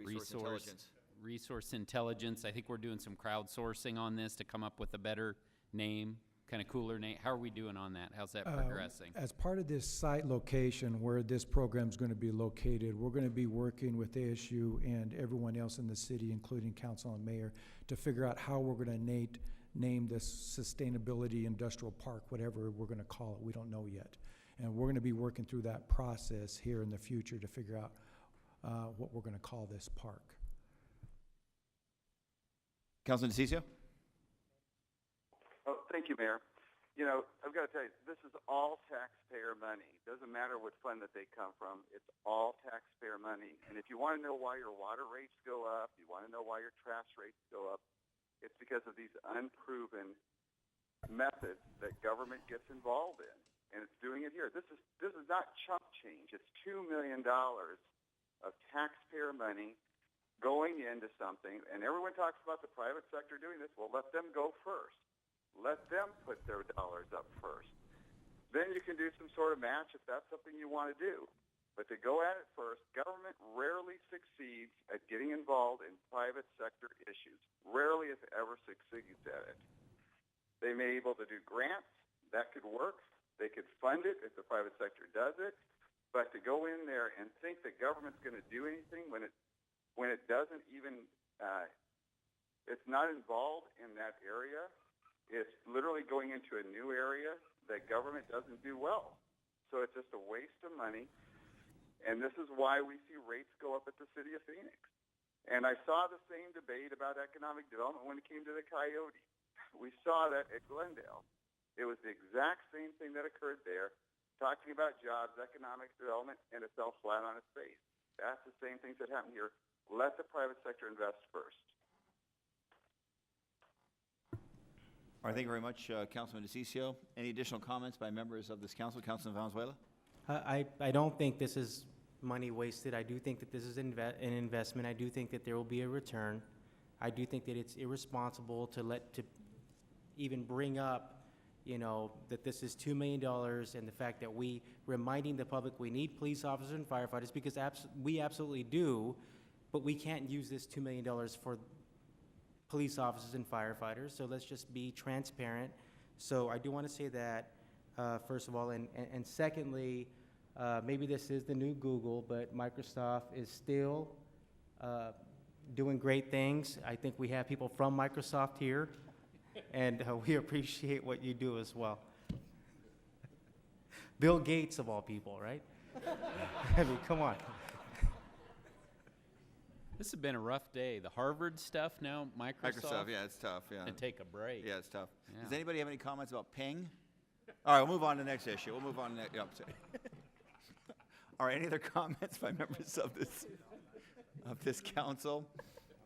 Resource Intelligence. Resource Intelligence. I think we're doing some crowdsourcing on this to come up with a better name, kind of cooler name. How are we doing on that? How's that progressing? As part of this site location where this program is going to be located, we're going to be working with ASU and everyone else in the city, including council and mayor, to figure out how we're going to name this sustainability industrial park, whatever we're going to call it. We don't know yet. And we're going to be working through that process here in the future to figure out what we're going to call this park. Councilman DeCiccio? Oh, thank you, Mayor. You know, I've got to tell you, this is all taxpayer money. Doesn't matter what fund that they come from. It's all taxpayer money. And if you want to know why your water rates go up, you want to know why your trash rates go up, it's because of these unproven methods that government gets involved in. And it's doing it here. This is not chump change. It's $2 million of taxpayer money going into something, and everyone talks about the private sector doing this. Well, let them go first. Let them put their dollars up first. Then you can do some sort of match if that's something you want to do. But to go at it first, government rarely succeeds at getting involved in private sector issues. Rarely, if ever, succeeds at it. They may be able to do grants. That could work. They could fund it if the private sector does it. But to go in there and think that government's going to do anything when it doesn't even, it's not involved in that area. It's literally going into a new area that government doesn't do well. So it's just a waste of money. And this is why we see rates go up at the city of Phoenix. And I saw the same debate about economic development when it came to the Coyote. We saw that at Glendale. It was the exact same thing that occurred there, talking about jobs, economic development, and it fell flat on its face. That's the same things that happen here. Let the private sector invest first. All right, thank you very much, Councilman DeCiccio. Any additional comments by members of this council? Councilman Valenzuela? I don't think this is money wasted. I do think that this is an investment. I do think that there will be a return. I do think that it's irresponsible to even bring up, you know, that this is $2 million and the fact that we reminding the public we need police officers and firefighters, because we absolutely do, but we can't use this $2 million for police officers and firefighters. So let's just be transparent. So I do want to say that, first of all, and secondly, maybe this is the new Google, but Microsoft is still doing great things. I think we have people from Microsoft here, and we appreciate what you do as well. Bill Gates, of all people, right? I mean, come on. This has been a rough day. The Harvard stuff now, Microsoft. Yeah, it's tough, yeah. And take a break. Yeah, it's tough. Yeah. Does anybody have any comments about Ping? All right, we'll move on to the next issue. We'll move on to the next. All right, any other comments by members of this council?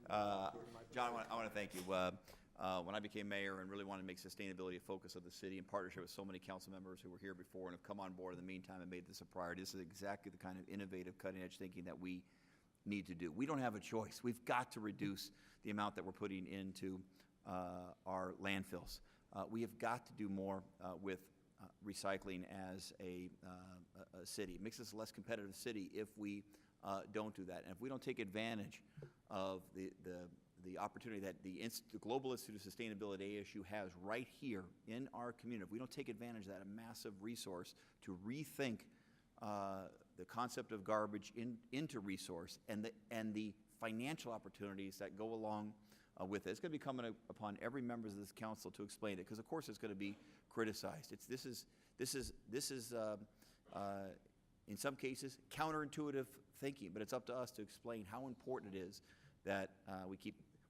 John, I want to thank you. When I became mayor and really wanted to make sustainability a focus of the city in partnership with so many council members who were here before and have come on board in the meantime and made this a priority, this is exactly the kind of innovative, cutting-edge thinking that we need to do. We don't have a choice. We've got to reduce the amount that we're putting into our landfills. We have got to do more with recycling as a city. It makes us a less competitive city if we don't do that. And if we don't take advantage of the opportunity that the Global Institute of Sustainability, ASU, has right here in our community, if we don't take advantage of that, a massive resource to rethink the concept of garbage into resource and the financial opportunities that go along with it. It's going to be coming upon every member of this council to explain it, because of course it's going to be criticized. This is in some cases counterintuitive thinking, but it's up to us to explain how important it is that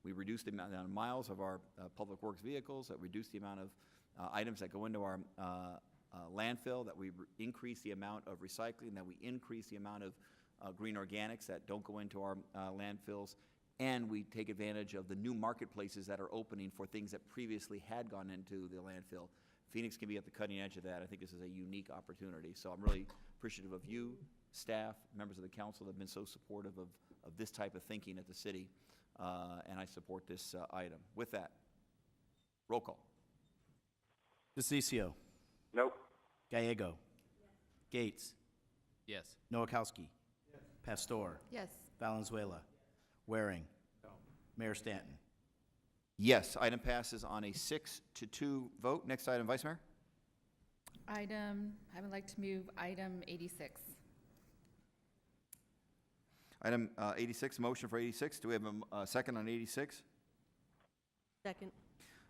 we reduce the amount of miles of our public works vehicles, that reduce the amount of items that go into our landfill, that we increase the amount of recycling, that we increase the amount of green organics that don't go into our landfills, and we take advantage of the new marketplaces that are opening for things that previously had gone into the landfill. Phoenix can be at the cutting edge of that. I think this is a unique opportunity. So I'm really appreciative of you, staff, members of the council that have been so supportive of this type of thinking at the city, and I support this item. With that, roll call. DeCiccio. Nope. Gallego. Gates. Yes. Noakowski. Pastor. Yes. Valenzuela. Waring. Mayor Stanton. Yes, item passes on a 6-2 vote. Next item, Vice Mayor. I would like to move item 86. Item 86, motion for 86. Do we have a second on 86? Second.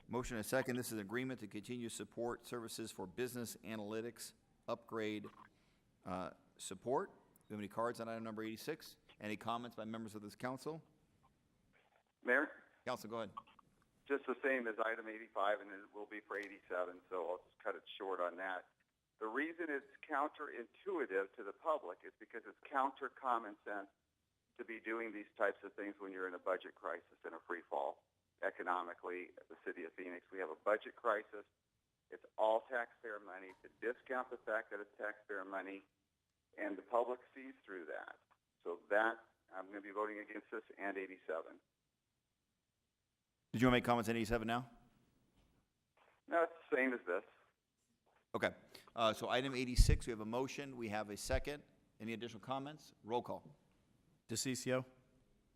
Motion and a second. This is an agreement to continue support services for business analytics upgrade support. Do we have any cards on item number 86? Any comments by members of this council? Mayor? Council, go ahead. Just the same as item 85, and it will be for 87, so I'll just cut it short on that. The reason it's counterintuitive to the public is because it's counter common sense to be doing these types of things when you're in a budget crisis and a free fall economically at the city of Phoenix. We have a budget crisis. It's all taxpayer money. To discount the fact that it's taxpayer money, and the public sees through that. So that, I'm going to be voting against this and 87. Did you want to make comments on 87 now? No, it's the same as this. Okay. So item 86, we have a motion. We have a second. Any additional comments? Roll call. DeCiccio.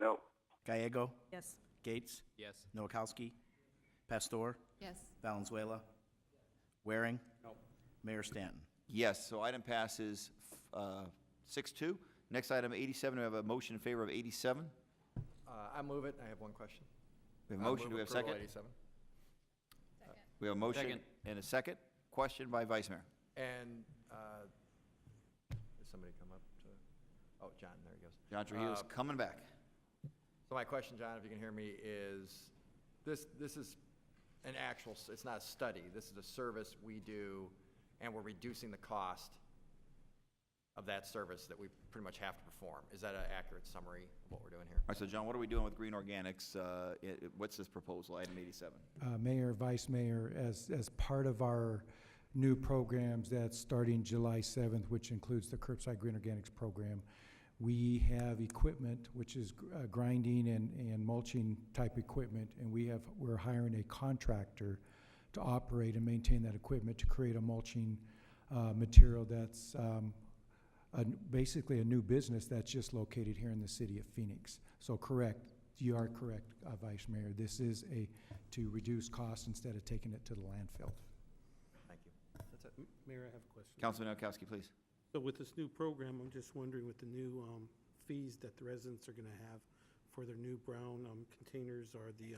No. Gallego. Yes. Gates. Yes. Noakowski. Pastor. Yes. Valenzuela. Waring. Mayor Stanton. Yes, so item passes 6-2. Next item, 87, we have a motion in favor of 87. I move it. I have one question. We have a motion. Do we have a second? 87. We have a motion Second. and a second. Question by Vice Mayor. And did somebody come up to? Oh, John, there he goes. John Trujillo's coming back. So my question, John, if you can hear me, is this is an actual, it's not a study. This is a service we do, and we're reducing the cost of that service that we pretty much have to perform. Is that an accurate summary of what we're doing here? All right, so John, what are we doing with Green Organics? What's this proposal, item 87? Mayor, Vice Mayor, as part of our new programs that's starting July 7th, which includes the Curbside Green Organics program, we have equipment, which is grinding and mulching type equipment, and we're hiring a contractor to operate and maintain that equipment to create a mulching material that's basically a new business that's just located here in the city of Phoenix. So correct, you are correct, Vice Mayor. This is to reduce costs instead of taking it to the landfill. Thank you. That's it. Mayor, I have a question. Councilman Noakowski, please. So with this new program, I'm just wondering with the new fees that the residents are going to have for their new brown containers or the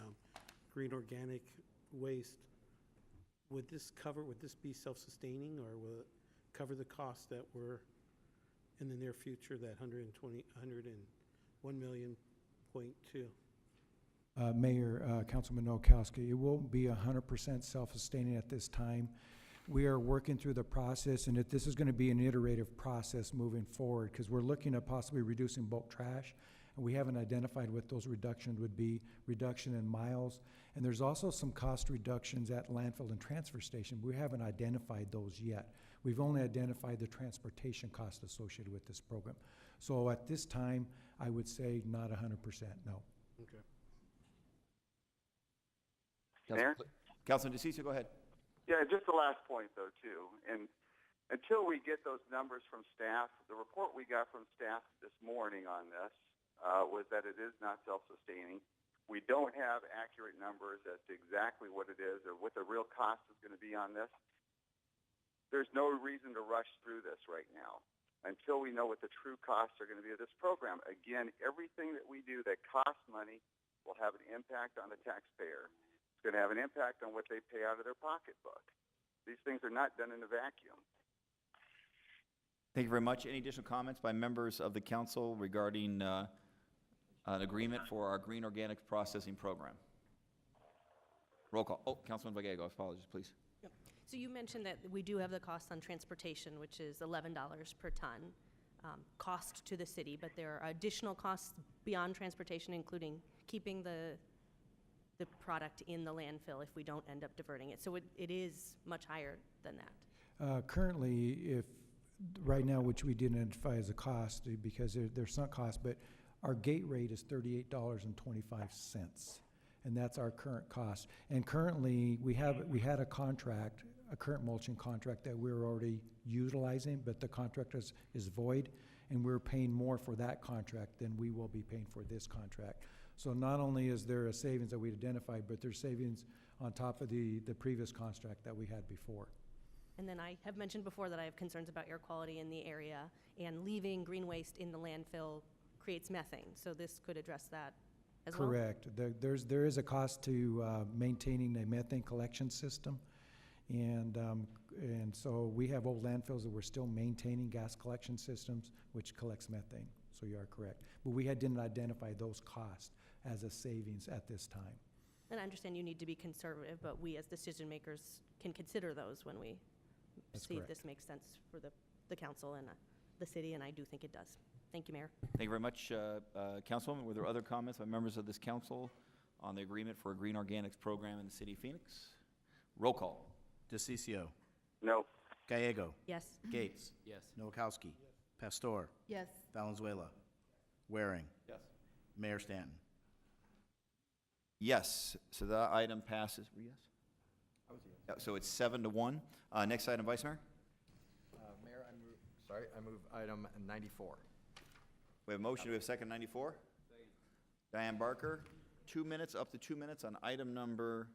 green organic waste, would this be self-sustaining, or will it cover the costs that were in the near future, that 101 million point two? Mayor, Councilman Noakowski, it won't be 100% self-sustaining at this time. We are working through the process, and this is going to be an iterative process moving forward, because we're looking at possibly reducing bulk trash, and we haven't identified what those reductions would be, reduction in miles, and there's also some cost reductions at landfill and transfer station. We haven't identified those yet. We've only identified the transportation cost associated with this program. So at this time, I would say not 100%, no. Okay. Councilman DeCiccio, go ahead. Yeah, just the last point, though, too. And until we get those numbers from staff, the report we got from staff this morning on this was that it is not self-sustaining. We don't have accurate numbers as to exactly what it is or what the real cost is going to be on this. There's no reason to rush through this right now until we know what the true costs are going to be of this program. Again, everything that we do that costs money will have an impact on the taxpayer. It's going to have an impact on what they pay out of their pocketbook. These things are not done in a vacuum. Thank you very much. Any additional comments by members of the council regarding an agreement for our Green Organics processing program? Roll call. Oh, Councilman Gallego, apologies, please. Yep. So you mentioned that we do have the cost on transportation, which is $11 per ton cost to the city, but there are additional costs beyond transportation, including keeping the product in the landfill if we don't end up diverting it. So it is much higher than that. Currently, right now, which we didn't identify as a cost because there's some cost, but our gate rate is $38.25, and that's our current cost. And currently, we had a contract a current mulching contract that we're already utilizing, but the contract is void, and we're paying more for that contract than we will be paying for this contract. So not only is there a savings that we identified, but there's savings on top of the previous contract that we had before. And then I have mentioned before that I have concerns about air quality in the area, and leaving green waste in the landfill creates methane. So this could address that as well? Correct. There is a cost to maintaining a methane collection system. And so we have old landfills that we're still maintaining gas collection systems, which collects methane. So you are correct. But we didn't identify those costs as a savings at this time. And I understand you need to be conservative, but we as decision makers can consider those when we That's see if correct. this makes sense for the council and the city, and I do think it does. Thank you, Mayor. Thank you very much, Councilwoman. Were there other comments by members of this council on the agreement for a green organics program in the city of Phoenix? Roll call. DeCiccio. No. Gallego. Yes. Gates. Yes. Noakowski. Pastor. Yes. Valenzuela. Waring. Yes. Mayor Stanton. Yes, so that item passes. Were you yes? I was yes. So it's 7-1. Next item, Vice Mayor. Mayor, I move item 94. We have a motion. We have a second, 94. Diane Barker, 2 minutes, up to 2 minutes on item number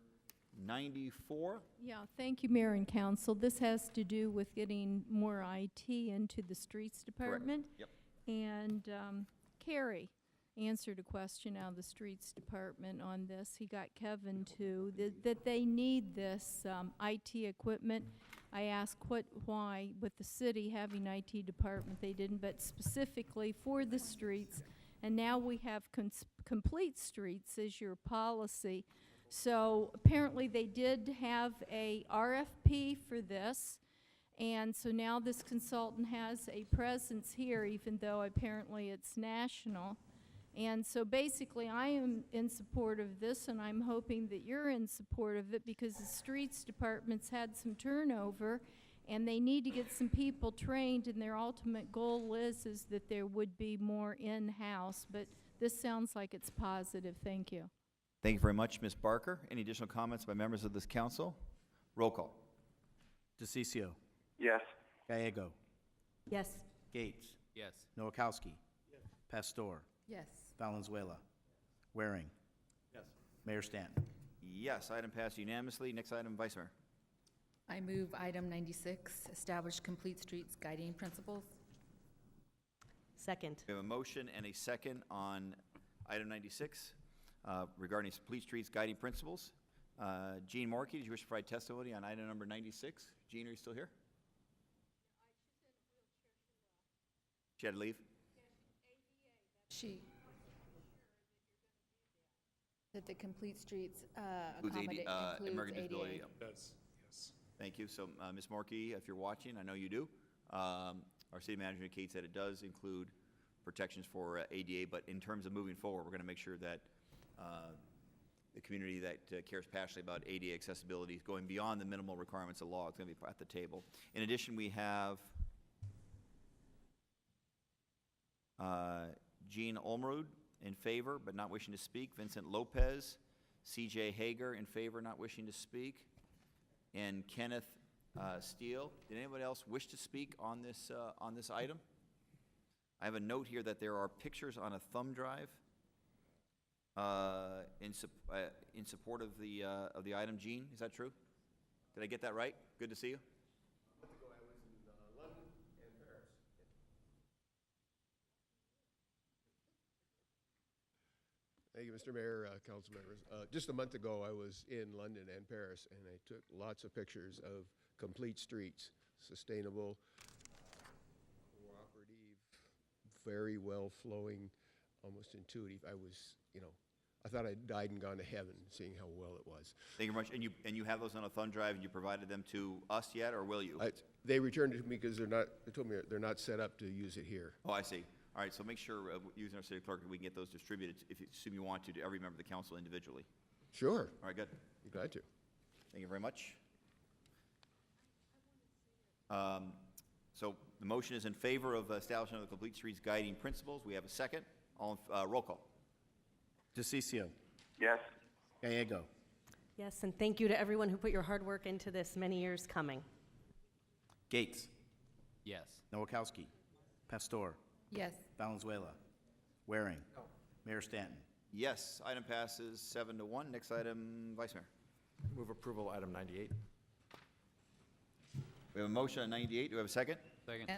94. Yeah, thank you, Mayor and Council. This has to do with getting more IT into the Streets Department. Yep. And Kerry answered a question out of the Streets Department on this. He got Kevin to, that they need this IT equipment. I asked why, with the city having IT department, they didn't, but specifically for the streets. And now we have complete streets as your policy. So apparently they did have a RFP for this. And so now this consultant has a presence here, even though apparently it's national. And so basically, I am in support of this, and I'm hoping that you're in support of it, because the streets department's had some turnover, and they need to get some people trained, and their ultimate goal is that there would be more in-house. But this sounds like it's positive. Thank you. Thank you very much, Ms. Barker. Any additional comments by members of this council? Roll call. DeCiccio. Yes. Gallego. Yes. Gates. Yes. Noakowski. Pastor. Yes. Valenzuela. Waring. Yes. Mayor Stanton. Yes, item passed unanimously. Next item, Vice Mayor. I move item 96, establish complete streets guiding principles. Second. We have a motion and a second on item 96 regarding complete streets guiding principles. Jean Markey, did you wish to provide testimony on item number 96? Jean, are you still here? She had to leave? That the complete streets Includes accommodate, American includes Disability. ADA. Yes, yes. Thank you. So, Ms. Markey, if you're watching, I know you do. Our city manager indicates that it does include protections for ADA, but in terms of moving forward, we're going to make sure that the community that cares passionately about ADA accessibility is going beyond the minimal requirements of law. It's going to be at the table. In addition, we have Jean Olmrud in favor, but not wishing to speak. Vincent Lopez, C.J. Hager in favor, not wishing to speak. And Kenneth Steele. Did anybody else wish to speak on this item? I have a note here that there are pictures on a thumb drive in support of the item. Jean, is that true? Did I get that right? Good to see you. Thank you, Mr. Mayor, council members. Just a month ago, I was in London and Paris, and I took lots of pictures of complete streets, sustainable, cooperative, very well flowing, almost intuitive. I was, I thought I died and gone to heaven seeing how well it was. Thank you very much. And you have those on a thumb drive, and you provided them to us yet, or will you? They returned it to me because they told me they're not set up to use it here. Oh, I see. All right, so make sure, using our city clerk, we can get those distributed, if you assume you want to every member of the council individually. Sure. All right, good. Be glad to. Thank you very much. So the motion is in favor of establishment of the complete streets guiding principles. We have a second. All roll call. DeCiccio. Yes. Gallego. Yes, and thank you to everyone who put your hard work into this many years coming. Gates. Yes. Nowakowski. Pastor. Yes. Valenzuela. Waring. Mayor Stanton. Yes, item passes 7-1. Next item, Vice Mayor. Move approval, item 98. We have a motion on 98. Do we have a second? Second. We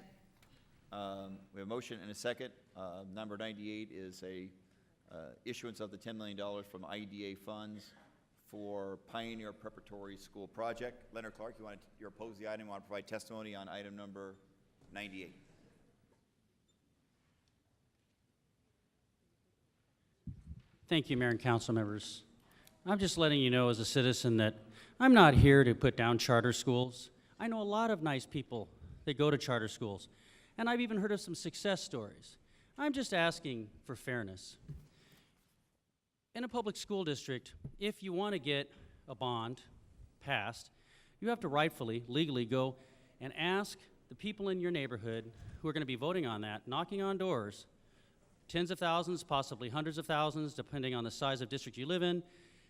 have a motion and a second. Number 98 is a issuance of the $10 million from IDA funds for Pioneer Preparatory School Project. Leonard Clark, you oppose the item, you want to provide testimony on item number 98. Thank you, Mayor and council members. I'm just letting you know as a citizen that I'm not here to put down charter schools. I know a lot of nice people that go to charter schools, and I've even heard of some success stories. I'm just asking for fairness. In a public school district, if you want to get a bond passed, you have to rightfully, legally go and ask the people in your neighborhood who are going to be voting on that, knocking on doors, tens of thousands, possibly hundreds of thousands, depending on the size of district you live in,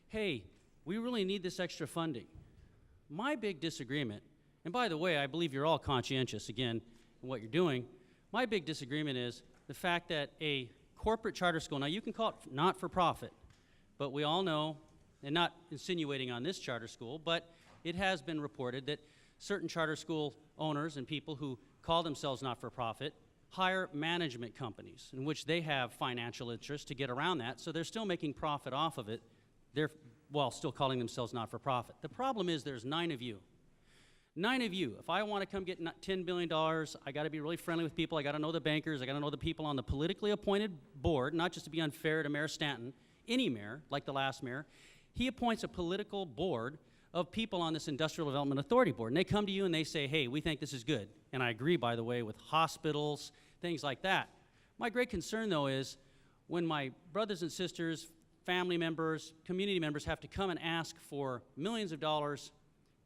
hey, we really need this extra funding. My big disagreement, and by the way, I believe you're all conscientious, again, in what you're doing, my big disagreement is the fact that a corporate charter school, now you can call it not-for-profit, but we all know, and not insinuating on this charter school, but it has been reported that certain charter school owners and people who call themselves not-for-profit hire management companies in which they have financial interest to get around that, so they're still making profit off of it, while still calling themselves not-for-profit. The problem is there's 9 of you. 9 of you. If I want to come get $10 billion, I got to be really friendly with people. I got to know the bankers. I got to know the people on the politically appointed board, not just to be unfair to Mayor Stanton, any mayor, like the last mayor. He appoints a political board of people on this Industrial Development Authority board, and they come to you and they say, hey, we think this is good. And I agree, by the way, with hospitals, things like that. My great concern, though, is when my brothers and sisters, family members, community members have to come and ask for millions of dollars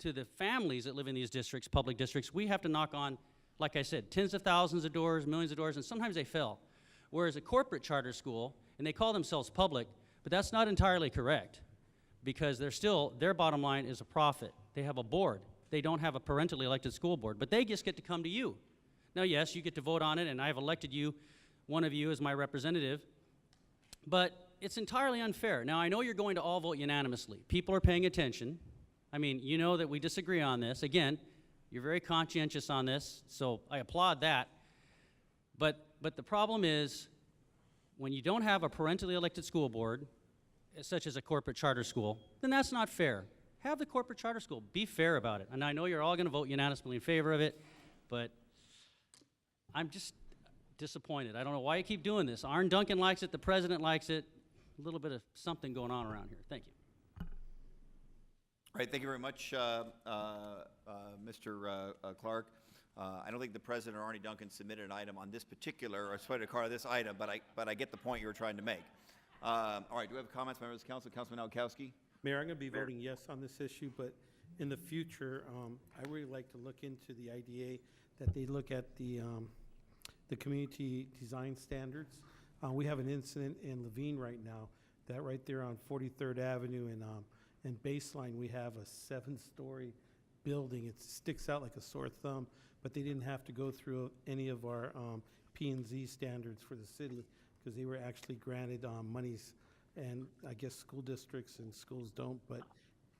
to the families that live in these districts, public districts, we have to knock on, like I said, tens of thousands of doors, millions of doors, and sometimes they fail. Whereas a corporate charter school, and they call themselves public, but that's not entirely correct because they're still, their bottom line is a profit. They have a board. They don't have a parentally elected school board, but they just get to come to you. Now, yes, you get to vote on it, and I've elected you, one of you as my representative, but it's entirely unfair. Now, I know you're going to all vote unanimously. People are paying attention. I mean, you know that we disagree on this. Again, you're very conscientious on this, so I applaud that. But the problem is, when you don't have a parentally elected school board, such as a corporate charter school, then that's not fair. Have the corporate charter school. Be fair about it. And I know you're all going to vote unanimously in favor of it, but I'm just disappointed. I don't know why you keep doing this. Arne Duncan likes it. The president likes it. A little bit of something going on around here. Thank you. All right, thank you very much, Mr. Clark. I don't think the president or Arne Duncan submitted an item on this particular, or submitted a card on this item, but I get the point you were trying to make. All right, do we have comments, members of the council? Councilman Nowakowski? Mayor, I'm going to be voting yes on this issue, but in the future, I really like to look into the IDA, that they look at the community design standards. We have an incident in Levine right now, that right there on 43rd Avenue and Baseline, we have a 7-story building. It sticks out like a sore thumb, but they didn't have to go through any of our P&Z standards for the city because they were actually granted monies, and I guess school districts and schools don't, but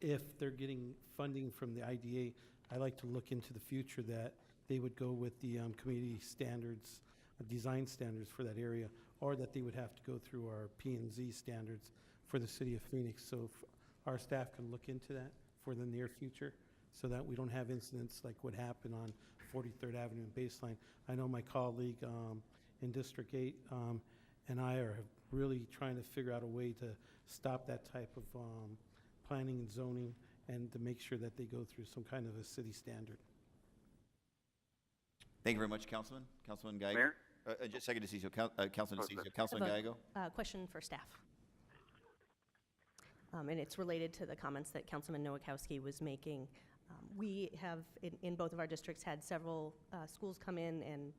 if they're getting funding from the IDA, I like to look into the future that they would go with the community standards, design standards for that area, or that they would have to go through our P&Z standards for the city of Phoenix. So if our staff can look into that for the near future so that we don't have incidents like what happened on 43rd Avenue and Baseline. I know my colleague in District 8 and I are really trying to figure out a way to stop that type of planning and zoning and to make sure that they go through some kind of a city standard. Thank you very much, Councilman. Councilman Gallego. Mayor? Just a second, DeCiccio. Councilman DeCiccio. Councilman Gallego. Question for staff. And it's related to the comments that Councilman Nowakowski was making. We have, in both of our districts, had several schools come in and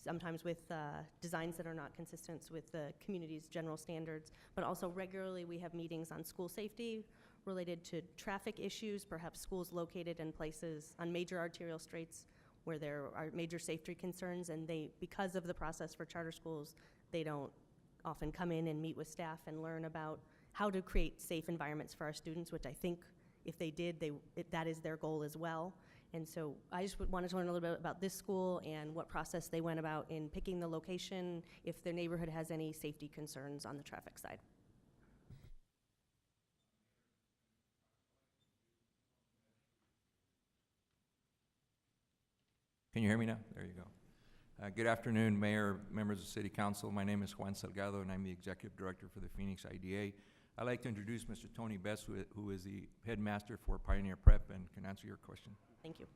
sometimes with designs that are not consistent with the community's general standards, but also regularly we have meetings on school safety. related to traffic issues, perhaps schools located in places on major arterial streets where there are major safety concerns, and because of the process for charter schools, they don't often come in and meet with staff and learn about how to create safe environments for our students, which I think if they did, that is their goal as well. And so I just wanted to learn a little bit about this school and what process they went about in picking the location, if their neighborhood has any safety concerns on the traffic side. Can you hear me now? There you go. Good afternoon, Mayor, members of City Council. My name is Juan Salgado, and I'm the Executive Director for the Phoenix IDA. I'd like to introduce Mr. Tony Best, who is the headmaster for Pioneer Prep and can answer your question. Thank you.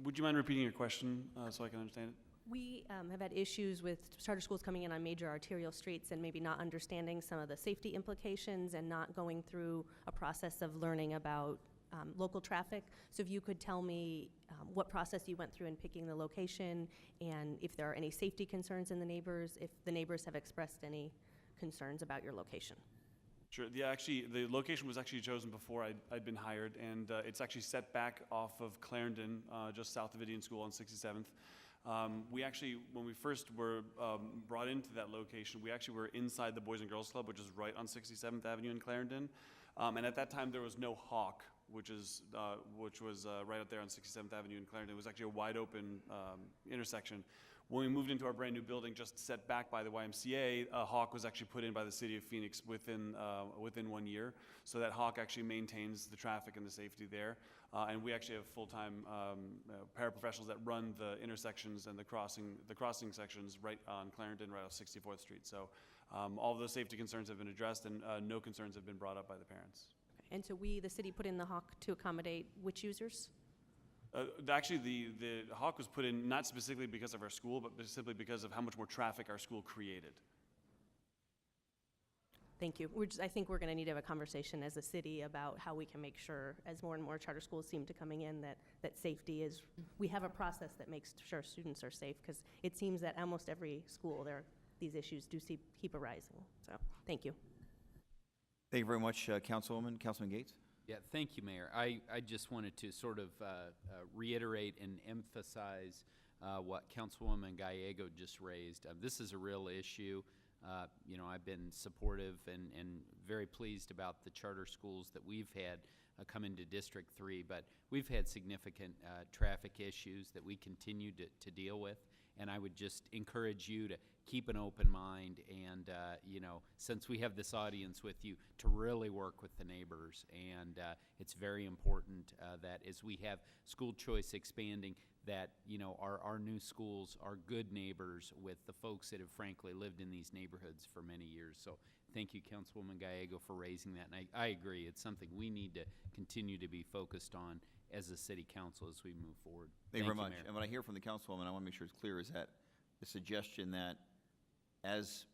Would you mind repeating your question so I can understand it? We have had issues with charter schools coming in on major arterial streets and maybe not understanding some of the safety implications and not going through a process of learning about local traffic. So if you could tell me what process you went through in picking the location and if there are any safety concerns in the neighbors, if the neighbors have expressed any concerns about your location. Sure. Yeah, actually, the location was actually chosen before I'd been hired, and it's actually set back off of Clarendon, just south of Indian School on 67th. We actually, when we first were brought into that location, we actually were inside the Boys and Girls Club, which is right on 67th Avenue in Clarendon. And at that time, there was no Hawk, which was right up there on 67th Avenue in Clarendon. It was actually a wide open intersection. When we moved into our brand new building, just set back by the YMCA, a Hawk was actually put in by the City of Phoenix within 1 year. So that Hawk actually maintains the traffic and the safety there. And we actually have full-time paraprofessionals that run the intersections and the crossing sections right on Clarendon, right off 64th Street. So all of those safety concerns have been addressed, and no concerns have been brought up by the parents. And so the city, put in the Hawk to accommodate which users? Actually, the Hawk was put in not specifically because of our school, but simply because of how much more traffic our school created. Thank you. I think we're going to need to have a conversation as a city about how we can make sure, as more and more charter schools seem to coming in, that safety is, we have a process that makes sure students are safe, because it seems that almost every school, these issues do keep arising. So, thank you. Thank you very much, Councilwoman. Councilman Gates? Yeah, thank you, Mayor. I just wanted to sort of reiterate and emphasize what Councilwoman Gallego just raised. This is a real issue. You know, I've been supportive and very pleased about the charter schools that we've had come into District 3, but we've had significant traffic issues that we continue to deal with. And I would just encourage you to keep an open mind and, you know, since we have this audience with you, to really work with the neighbors. And it's very important that as we have school choice expanding, that, you know, our new schools are good neighbors with the folks that have frankly lived in these neighborhoods for many years. So thank you, Councilwoman Gallego, for raising that. And I agree, it's something we need to continue to be focused on as a city council as we move forward. Thank you very much. Mayor. And what I hear from the Councilwoman, I want to make sure it's clear, is that the suggestion that as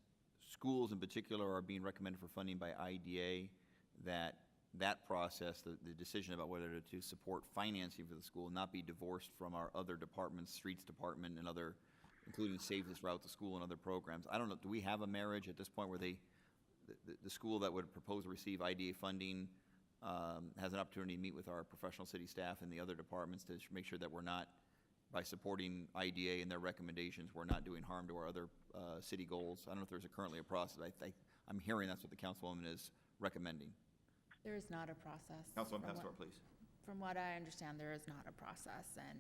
schools in particular are being recommended for funding by IDA, that process, the decision about whether to support financing for the school, not be divorced from our other departments, streets department and other, including Save This Route to School and other programs. I don't know, do we have a marriage at this point where the school that would propose to receive IDA funding has an opportunity to meet with our professional city staff and the other departments to make sure that we're not, by supporting IDA and their recommendations, we're not doing harm to our other city goals? I don't know if there's currently a process. I'm hearing that's what the Councilwoman is recommending. There is not a process. Councilwoman Pastor, please. From what I understand, there is not a process. And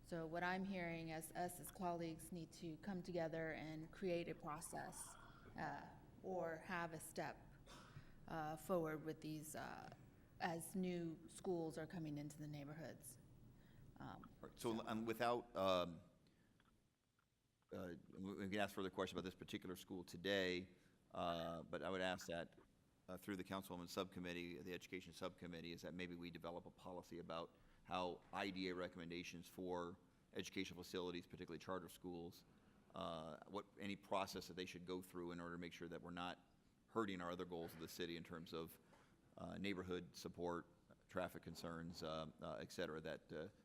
so what I'm hearing as us as colleagues need to come together and create a process or have a step forward with these as new schools are coming into the neighborhoods. So without, we can ask further questions about this particular school today, but I would ask that through the Councilwoman Subcommittee, the Education Subcommittee, is that maybe we develop a policy about how IDA recommendations for educational facilities, particularly charter schools, any process that they should go through in order to make sure that we're not hurting our other goals of the city in terms of neighborhood support, traffic concerns, et cetera, that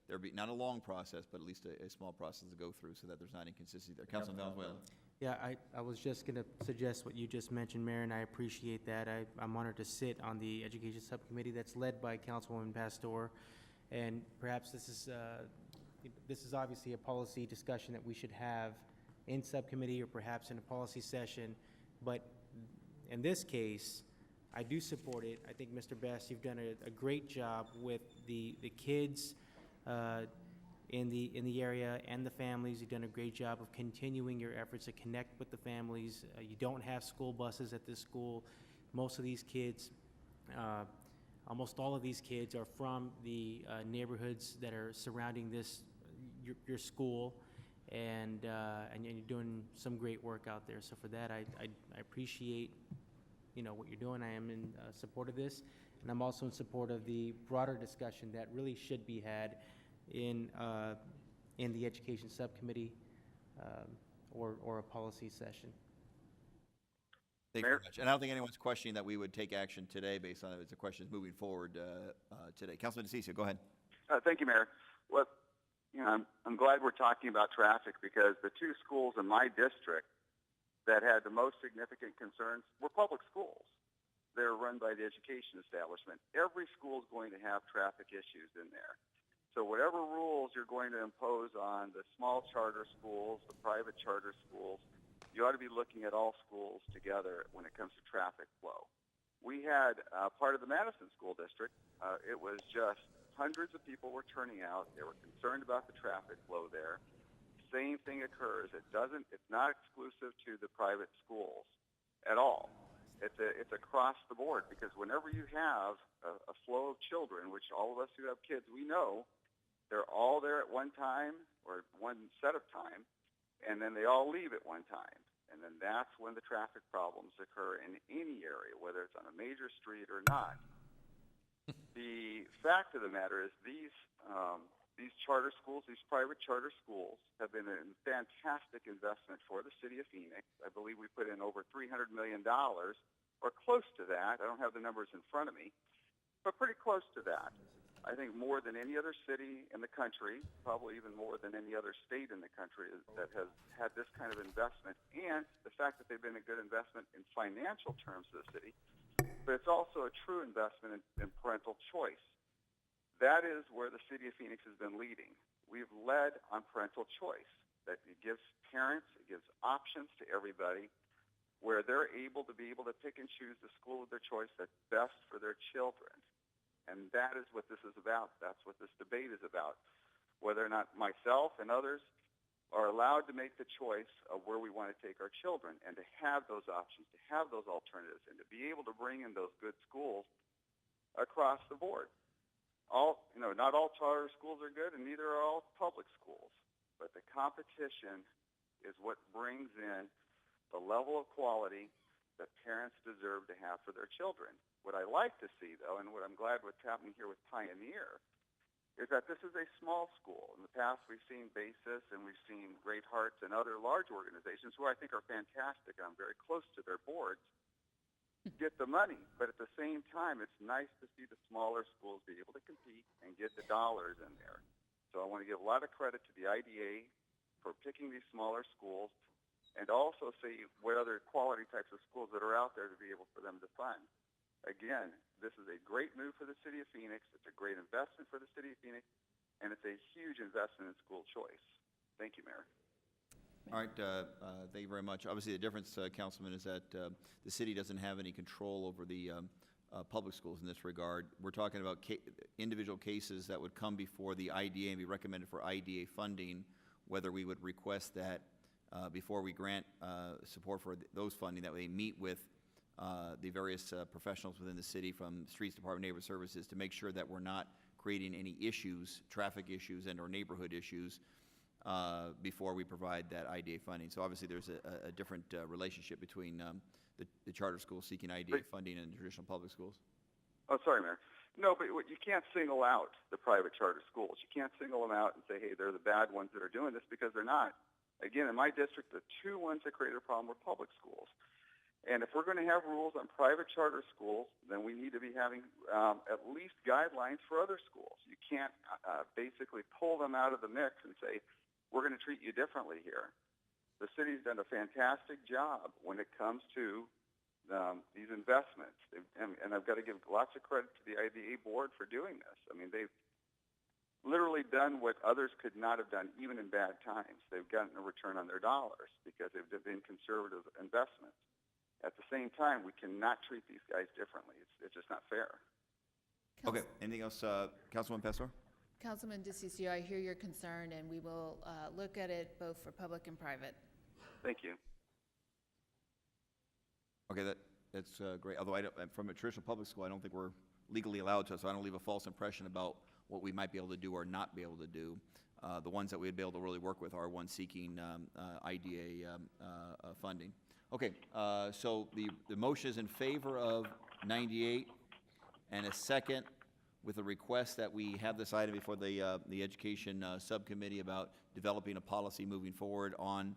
there be not a long process, but at least a small process to go through so that there's not inconsistency there. Councilman Valenzuela. Yeah, I was just going to suggest what you just mentioned, Mayor, and I appreciate that. I'm honored to sit on the Education Subcommittee that's led by Councilwoman Pastor, and perhaps this is obviously a policy discussion that we should have in subcommittee or perhaps in a policy session, but in this case, I do support it. I think, Mr. Best, you've done a great job with the kids in the area and the families. You've done a great job of continuing your efforts to connect with the families. You don't have school buses at this school. Most of these kids, almost all of these kids are from the neighborhoods that are surrounding your school, and you're doing some great work out there. So for that, I appreciate what you're doing. I am in support of this, and I'm also in support of the broader discussion that really should be had in the Education Subcommittee or a policy session. Thank you very much. And I don't think anyone's questioning that we would take action today based on it. It's a question moving forward today. Councilman DeCiccio, go ahead. Thank you, Mayor. Well, I'm glad we're talking about traffic because the two schools in my district that had the most significant concerns were public schools. They're run by the education establishment. Every school is going to have traffic issues in there. So whatever rules you're going to impose on the small charter schools, the private charter schools, you ought to be looking at all schools together when it comes to traffic flow. We had part of the Madison School District. It was just hundreds of people were turning out. They were concerned about the traffic flow there. Same thing occurs. It's not exclusive to the private schools at all. It's across the board because whenever you have a flow of children, which all of us who have kids, we know they're all there at one time or one set of time, and then they all leave at one time. And then that's when the traffic problems occur in any area, whether it's on a major street or not. The fact of the matter is these charter schools, these private charter schools, have been a fantastic investment for the city of Phoenix. I believe we put in over $300 million, or close to that. I don't have the numbers in front of me, but pretty close to that. I think more than any other city in the country, probably even more than any other state in the country that has had this kind of investment, and the fact that they've been a good investment in financial terms to the city, but it's also a true investment in parental choice. That is where the city of Phoenix has been leading. We've led on parental choice, that it gives parents, it gives options to everybody, where they're able to pick and choose the school of their choice that's best for their children. And that is what this is about. That's what this debate is about. Whether or not myself and others are allowed to make the choice of where we want to take our children and to have those options, to have those alternatives, and to be able to bring in those good schools across the board. Not all charter schools are good, and neither are all public schools. But the competition is what brings in the level of quality that parents deserve to have for their children. What I like to see, though, and what I'm glad what's happening here with Pioneer, is that this is a small school. In the past, we've seen Basis and we've seen Great Hearts and other large organizations who I think are fantastic. I'm very close to their boards, get the money. But at the same time, it's nice to see the smaller schools be able to compete and get the dollars in there. So I want to give a lot of credit to the IDA for picking these smaller schools and also see what other quality types of schools that are out there to be able for them to fund. Again, this is a great move for the city of Phoenix. It's a great investment for the city of Phoenix, and it's a huge investment in school choice. Thank you, Mayor. All right, thank you very much. Obviously, the difference, Councilman, is that the city doesn't have any control over the public schools in this regard. We're talking about individual cases that would come before the IDA and be recommended for IDA funding, whether we would request that before we grant support for those funding, that we meet with the various professionals within the city from Streets Department, Neighborhood Services, to make sure that we're not creating any issues, traffic issues and or neighborhood issues before we provide that IDA funding. So obviously there's a different relationship between the charter schools seeking IDA funding and traditional public schools. Oh, sorry, Mayor. No, but you can't single out the private charter schools. You can't single them out and say, hey, they're the bad ones that are doing this, because they're not. Again, in my district, the two ones that created a problem were public schools. And if we're going to have rules on private charter schools, then we need to be having at least guidelines for other schools. You can't basically pull them out of the mix and say, we're going to treat you differently here. the city's done a fantastic job when it comes to these investments. And I've got to give lots of credit to the IDA board for doing this. I mean, they've literally done what others could not have done, even in bad times. They've gotten a return on their dollars because they've been conservative investments. At the same time, we cannot treat these guys differently. It's just not fair. Okay, anything else, Councilman Pastor? Councilman DeCiccio, I hear your concern, and we will look at it both for public and private. Thank you. Okay, that's great. Although from a traditional public school, I don't think we're legally allowed to, so I don't leave a false impression about what we might be able to do or not be able to do. The ones that we'd be able to really work with are ones seeking IDA funding. Okay, so the motion is in favor of 98 and a second with a request that we have this item before the Education Subcommittee about developing a policy moving forward on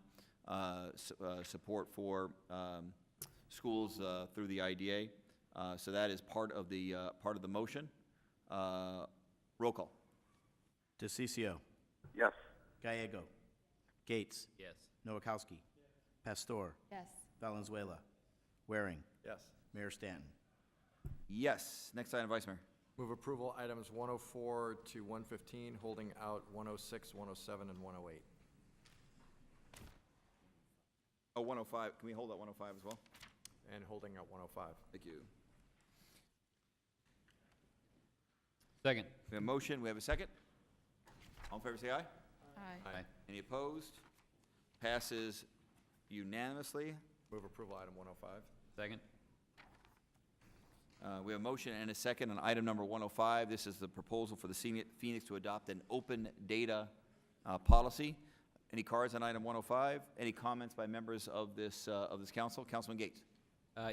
support for schools through the IDA. So that is part of the motion. Roll call. DeCiccio. Yes. Gallego. Gates. Yes. Nowakowski. Pastor. Yes. Valenzuela. Waring. Yes. Mayor Stanton. Yes. Next item, Vice Mayor. Move approval items 104 to 115, holding out 106, 107, and 108. Oh, 105. Can we hold that 105 as well? And holding out 105. Thank you. Second. We have a motion. We have a second. All in favor, say aye. Aye. Aye. Any opposed? Passes unanimously. Move approval item 105. Second. We have a motion and a second on item number 105. This is the proposal for the Phoenix to adopt an open data policy. Any cards on item 105? Any comments by members of this council? Councilman Gates.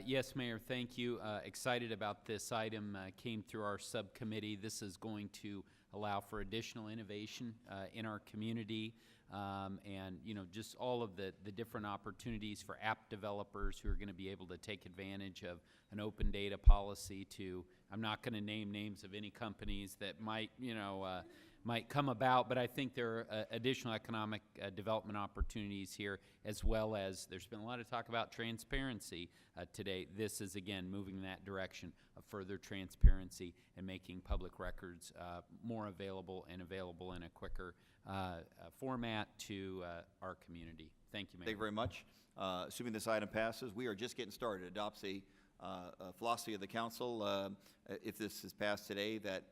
Yes, Mayor, thank you. Excited about this item. Came through our subcommittee. This is going to allow for additional innovation in our community, and just all of the different opportunities for app developers who are going to be able to take advantage of an open data policy. I'm not going to name names of any companies that might come about, but I think there are additional economic development opportunities here, as well as there's been a lot of talk about transparency today. This is, again, moving in that direction of further transparency and making public records more available and available in a quicker format to our community. Thank you, Mayor. Thank you very much. Assuming this item passes, we are just getting started. It adopts a philosophy of the council, if this is passed today, that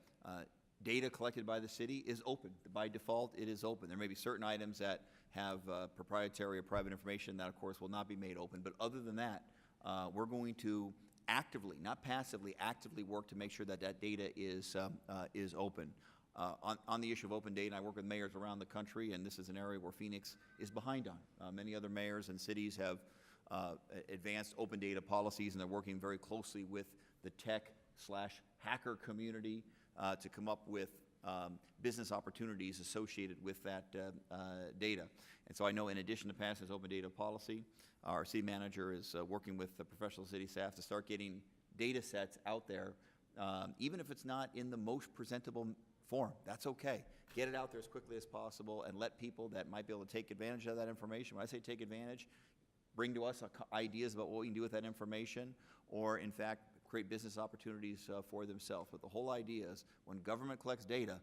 data collected by the city is open. By default, it is open. There may be certain items that have proprietary or private information that, of course, will not be made open. But other than that, we're going to actively, not passively, actively work to make sure that that data is open. On the issue of open data, I work with mayors around the country, and this is an area where Phoenix is behind on. Many other mayors and cities have advanced open data policies, and they're working very closely with the tech/hacker community to come up with business opportunities associated with that data. And so I know in addition to passing this open data policy, our city manager is working with the professional city staff to start getting data sets out there, even if it's not in the most presentable form. That's okay. Get it out there as quickly as possible and let people that might be able to take advantage of that information. When I say take advantage, bring to us ideas about what we can do with that information, or in fact, create business opportunities for themselves. But the whole idea is when government collects data,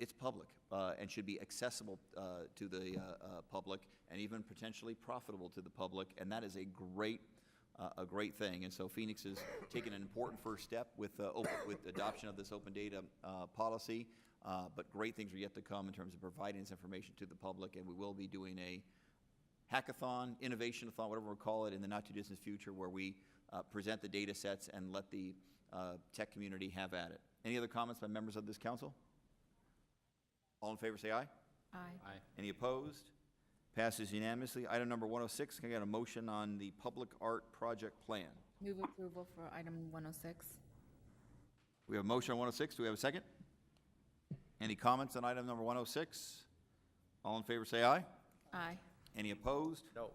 it's public and should be accessible to the public and even potentially profitable to the public, and that is a great thing. And so Phoenix is taking an important first step with adoption of this open data policy, but great things are yet to come in terms of providing this information to the public, and we will be doing a hackathon, innovation-a-thon, whatever we'll call it, in the not-too-distant future, where we present the data sets and let the tech community have at it. Any other comments by members of this council? All in favor say aye. Aye. Aye. Any opposed? Passes unanimously. Item number 106, can I get a motion on the public art project plan? Move approval for item 106. We have a motion on 106. Do we have a second? Any comments on item number 106? All in favor say aye. Aye. Any opposed? No.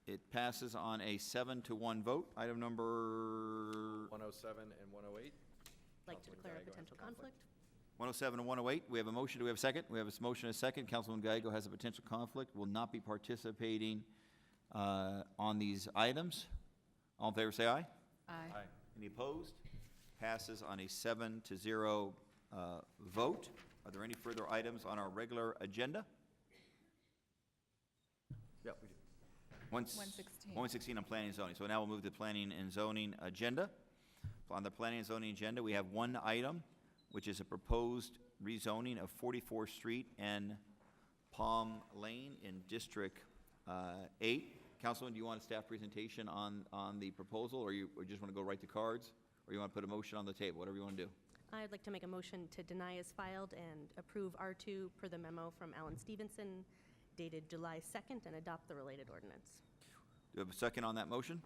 It passes on a 7-1 vote. Item number 107 and 108. Like to declare a potential conflict? 107 and 108, we have a motion. Do we have a second? We have a motion and a second. Councilman Gallego has a potential conflict, will not be participating on these items. All in favor, say aye. Aye. Any opposed? Passes on a 7-0 vote. Are there any further items on our regular agenda? Yep, we do. 116. 116 on planning and zoning. So now we'll move to the planning and zoning agenda. On the planning and zoning agenda, we have one item, which is a proposed rezoning of 44th Street and Palm Lane in District 8. Councilman, do you want a staff presentation on the proposal, or you just want to go right to cards, or you want to put a motion on the table, whatever you want to do? I'd like to make a motion to deny as filed and approve R2 per the memo from Alan Stevenson dated July 2nd and adopt the related ordinance. Do we have a second on that motion?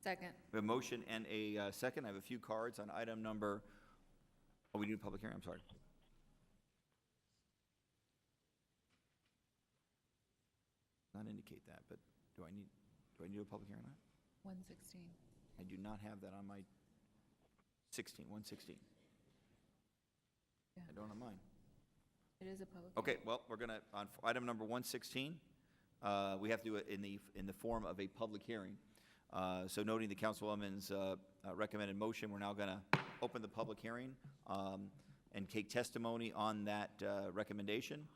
Second. We have a motion and a second. I have a few cards on item number, oh, we need a public hearing, I'm sorry. Not indicate that, but do I need a public hearing on that? 116. I do not have that on my 116. Yeah. I don't on mine. It is a public. Okay, well, we're gonna, on item number 116, we have to do it in the form of a public hearing. So noting the councilwoman's recommended motion, we're now gonna open the public hearing and take testimony on that recommendation.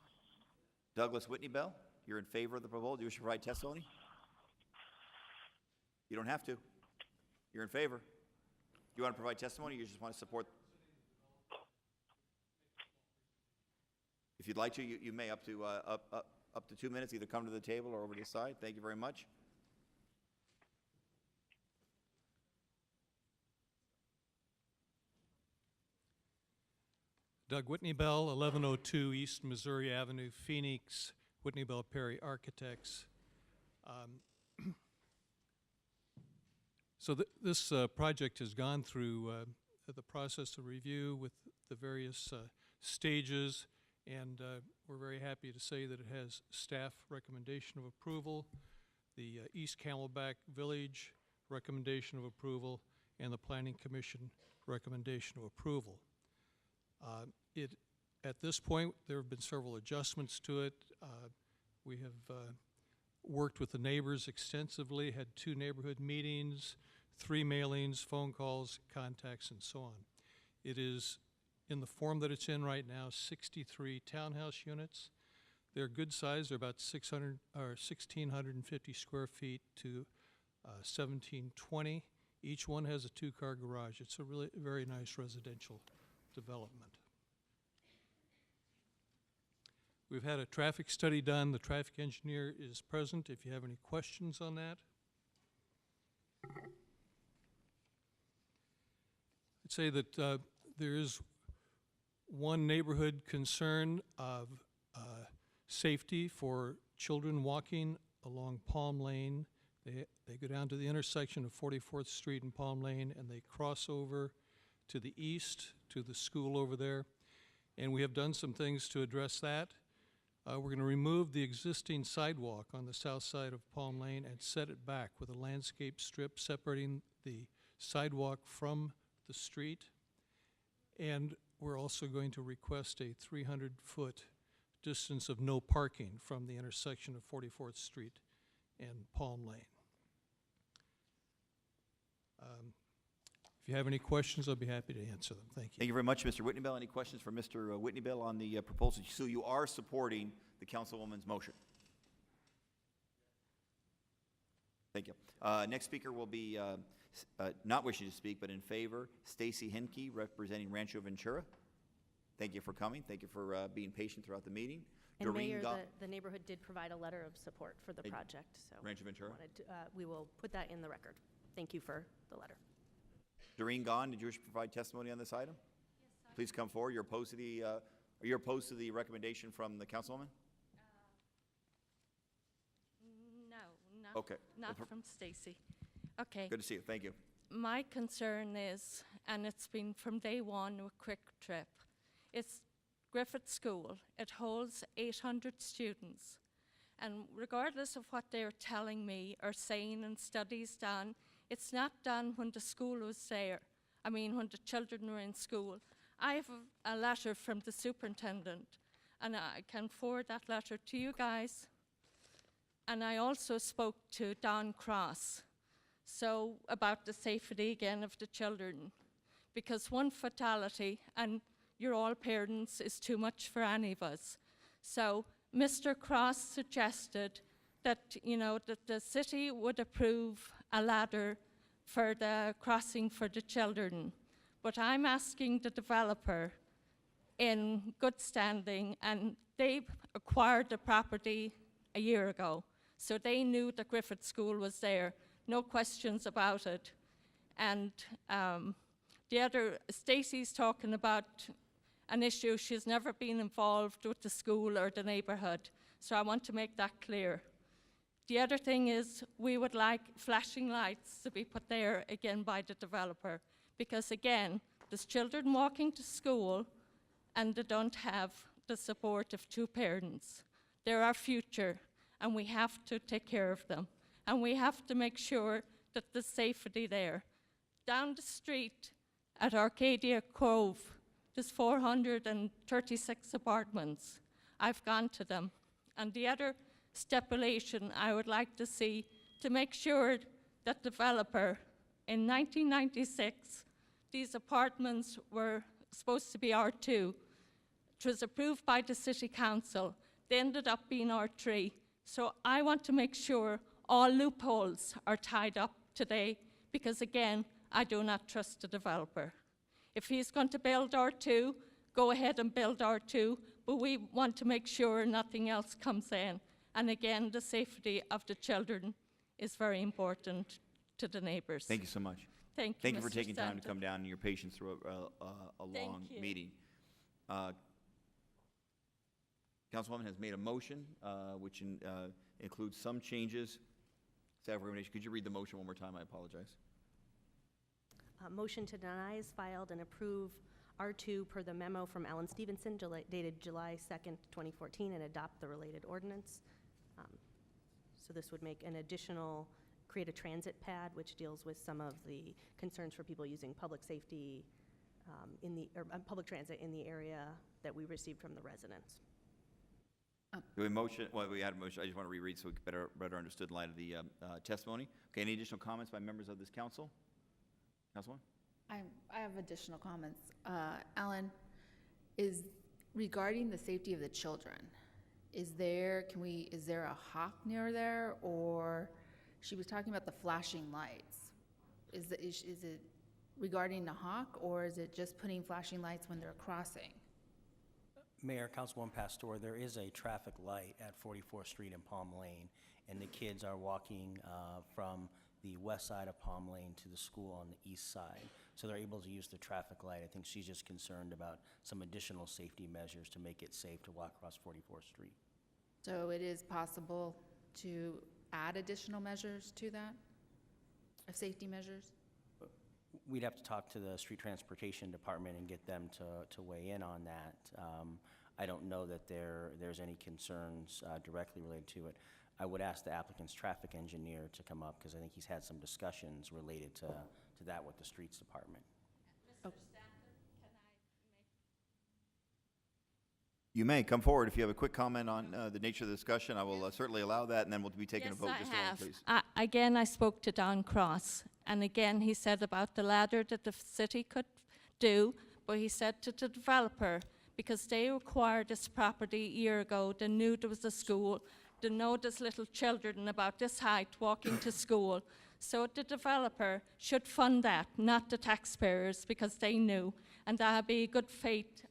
Douglas Whitney Bell, you're in favor of the proposal. Do you wish to provide testimony? You don't have to. You're in favor. Do you want to provide testimony, or you just want to support? If you'd like to, you may, up to 2 minutes, either come to the table or over to the side. Thank you very much. Doug Whitney Bell, 1102 East Missouri Avenue, Phoenix, Whitney Bell Perry Architects. So this project has gone through the process of review with the various stages, and we're very happy to say that it has staff recommendation of approval, the East Camelback Village recommendation of approval, and the Planning Commission recommendation of approval. At this point, there have been several adjustments to it. We have worked with the neighbors extensively, had 2 neighborhood meetings, 3 mailings, phone calls, contacts, and so on. It is, in the form that it's in right now, 63 townhouse units. They're good size. They're about 1,650 square feet to 1,720. Each one has a 2-car garage. It's a really very nice residential development. We've had a traffic study done. The traffic engineer is present if you have any questions on that. I'd say that there is one neighborhood concern of safety for children walking along Palm Lane. They go down to the intersection of 44th Street and Palm Lane, and they cross over to the east to the school over there. And we have done some things to address that. We're going to remove the existing sidewalk on the south side of Palm Lane and set it back with a landscape strip separating the sidewalk from the street. And we're also going to request a 300-foot distance of no parking from the intersection of 44th Street and Palm Lane. If you have any questions, I'll be happy to answer them. Thank you. Thank you very much, Mr. Whitney Bell. Any questions for Mr. Whitney Bell on the proposal? So you are supporting the councilwoman's motion? Thank you. Next speaker will be, not wishing to speak, but in favor, Stacy Henke, representing Rancho Ventura. Thank you for coming. Thank you for being patient throughout the meeting. And Mayor, the neighborhood did provide a letter of support for the project, so Rancho Ventura? we will put that in the record. Thank you for the letter. Doreen Gahn, did you wish to provide testimony on this item? Yes, please come forward. You're opposed to the, are you opposed to the recommendation from the councilwoman? No, Okay. not from Stacy. Okay. Good to see you. Thank you. My concern is, and it's been from day one with Quick Trip, it's Griffith School. It holds 800 students. And regardless of what they're telling me or saying in studies done, it's not done when the school was there. I mean, when the children were in school. I have a letter from the superintendent, and I can forward that letter to you guys. And I also spoke to Don Cross, so about the safety again of the children, because one fatality, and you're all parents, is too much for any of us. So Mr. Cross suggested that, you know, that the city would approve a ladder for the crossing for the children. But I'm asking the developer in good standing, and they acquired the property a year ago, so they knew that Griffith School was there, no questions about it. And the other, Stacey's talking about an issue. She's never been involved with the school or the neighborhood, so I want to make that clear. The other thing is we would like flashing lights to be put there again by the developer, because again, there's children walking to school and they don't have the support of two parents. They're our future, and we have to take care of them. And we have to make sure that there's safety there. Down the street at Arcadia Cove, there's 436 apartments. I've gone to them. And the other stipulation I would like to see to make sure that developer, in 1996, these apartments were supposed to be R2. It was approved by the City Council. They ended up being R3. So I want to make sure all loopholes are tied up today, because again, I do not trust the developer. If he's going to build R2, go ahead and build R2, but we want to make sure nothing else comes in. And again, the safety of the children is very important to the neighbors. Thank you so much. Thank you, Thank you for Mr. taking time to Stanton. come down and your patience through a Thank long you. meeting. Councilwoman has made a motion, which includes some changes. Staff recommendation. Could you read the motion one more time? I apologize. Motion to deny is filed and approve R2 per the memo from Alan Stevenson dated July 2nd, 2014, and adopt the related ordinance. So this would make an additional, create a transit pad, which deals with some of the concerns for people using public safety public transit in the area that we received from the residents. Do we motion? Well, we had a motion. I just want to reread so we better understood in light of the testimony. Okay. Any additional comments by members of this council? Councilwoman? I have additional comments. Alan, is regarding the safety of the children, is there a hawk near there, or she was talking about the flashing lights? Is it regarding the hawk, or is it just putting flashing lights when they're crossing? Mayor, Councilwoman Pastor, there is a traffic light at 44th Street and Palm Lane, and the kids are walking from the west side of Palm Lane to the school on the east side. So they're able to use the traffic light. I think she's just concerned about some additional safety measures to make it safe to walk across 44th Street. So it is possible to add additional measures to that, of safety measures? We'd have to talk to the Street Transportation Department and get them to weigh in on that. I don't know that there's any concerns directly related to it. I would ask the applicant's traffic engineer to come up, because I think he's had some discussions related to that with the Streets Department. Mr. Stanton, can I make? You may come forward if you have a quick comment on the nature of the discussion. I will certainly allow that, and then we'll be taking a vote. Just a moment, please. Again, I spoke to Don Cross, and again, he said about the ladder that the city could do, but he said to the developer, because they acquired this property a year ago, they knew there was a school, they know there's little children about this height walking to school. So the developer should fund that, not the taxpayers, because they knew, and that would be good faith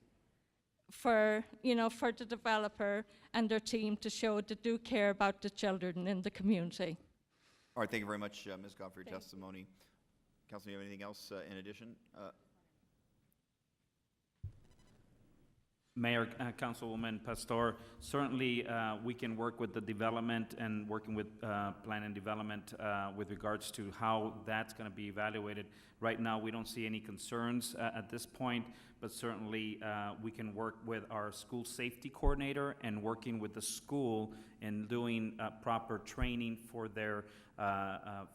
for the developer and their team to show they do care about the children in the community. All right. Thank you very much, Ms. Goff, for your testimony. Council, do you have anything else in addition? Mayor, Councilwoman Pastor, certainly we can work with the development and working with plan and development with regards to how that's going to be evaluated. Right now, we don't see any concerns at this point, but certainly we can work with our school safety coordinator and working with the school and doing proper training for their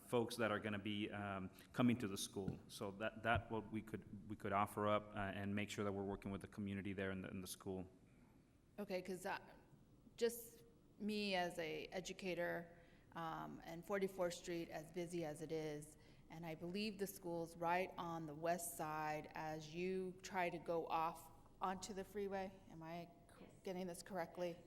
folks that are going to be coming to the school. So that what we could offer up and make sure that we're working with the community there in the school. Okay, because just me as a educator, and 44th Street as busy as it is, and I believe the school's right on the west side as you try to go off onto the freeway. Am I getting this correctly?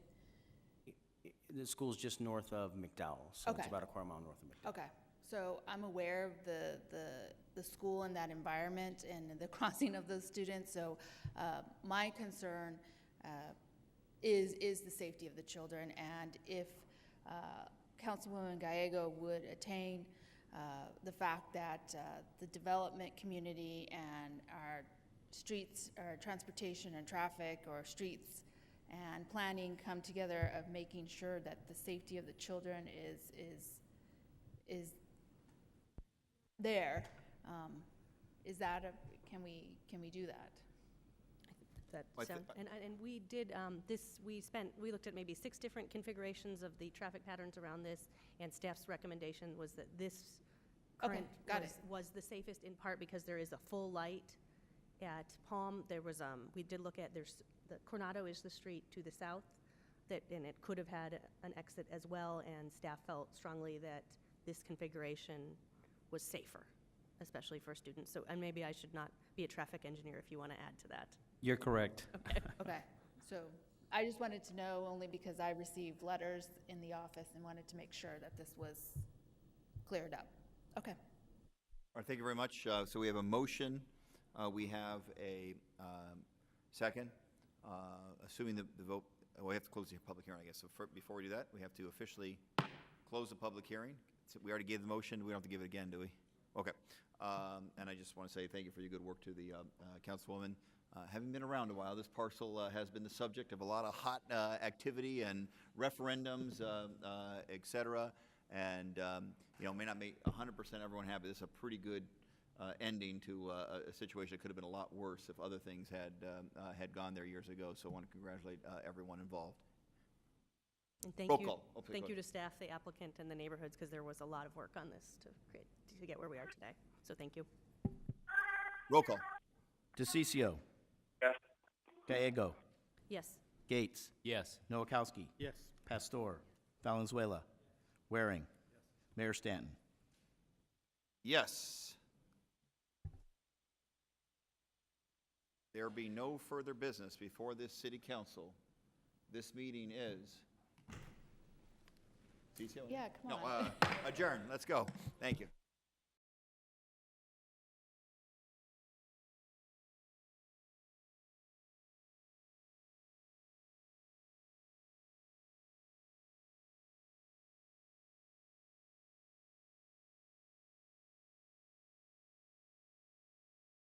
The school's just north of McDowell, so it's Okay. about a quarter mile north of McDowell. Okay, so I'm aware of the school and that environment and the crossing of those students. So my concern is the safety of the children, and if Councilwoman Gallego would attain the fact that the development community and our streets, or transportation and traffic, or streets and planning come together of making sure that the safety of the children is there, is that can we do that? That Well, I sound, and we did, we looked at maybe 6 different configurations of the traffic patterns around this, and staff's recommendation was that this Okay, current got was the safest, in part because there is a full light at Palm. There was, we did look at, the Coronado is the street to the south, and it could have had an exit as well, and staff felt strongly that this configuration was safer, especially for students. So, and maybe I should not be a traffic engineer if you want to add to that. You're correct. Okay, so I just wanted to know, only because I received letters in the office and wanted to make sure that this was cleared up. Okay. All right, thank you very much. So we have a motion. We have a second. Assuming the vote, we have to close the public hearing, I guess. So before we do that, we have to officially close the public hearing. So we already gave the motion. We don't have to give it again, do we? Okay. And I just want to say thank you for your good work to the Councilwoman. Having been around a while, this parcel has been the subject of a lot of hot activity and referendums, et cetera. And, may not make 100% everyone happy. This is a pretty good ending to a situation that could have been a lot worse if other things had gone there years ago. So I want to congratulate everyone involved. And thank Roll you, call. Oh, please, thank go you ahead. to staff, the applicant, and the neighborhoods, because there was a lot of work on this to get where we are today. So thank you. Roll call. DeCiccio. Yes. Gallego. Yes. Gates. Yes. Noakowski. Yes. Pastor. Valenzuela. Waring. Mayor Stanton. Yes. There be no further business before this city council. This meeting is. Yeah, come No, on. adjourn. Let's go. Thank you.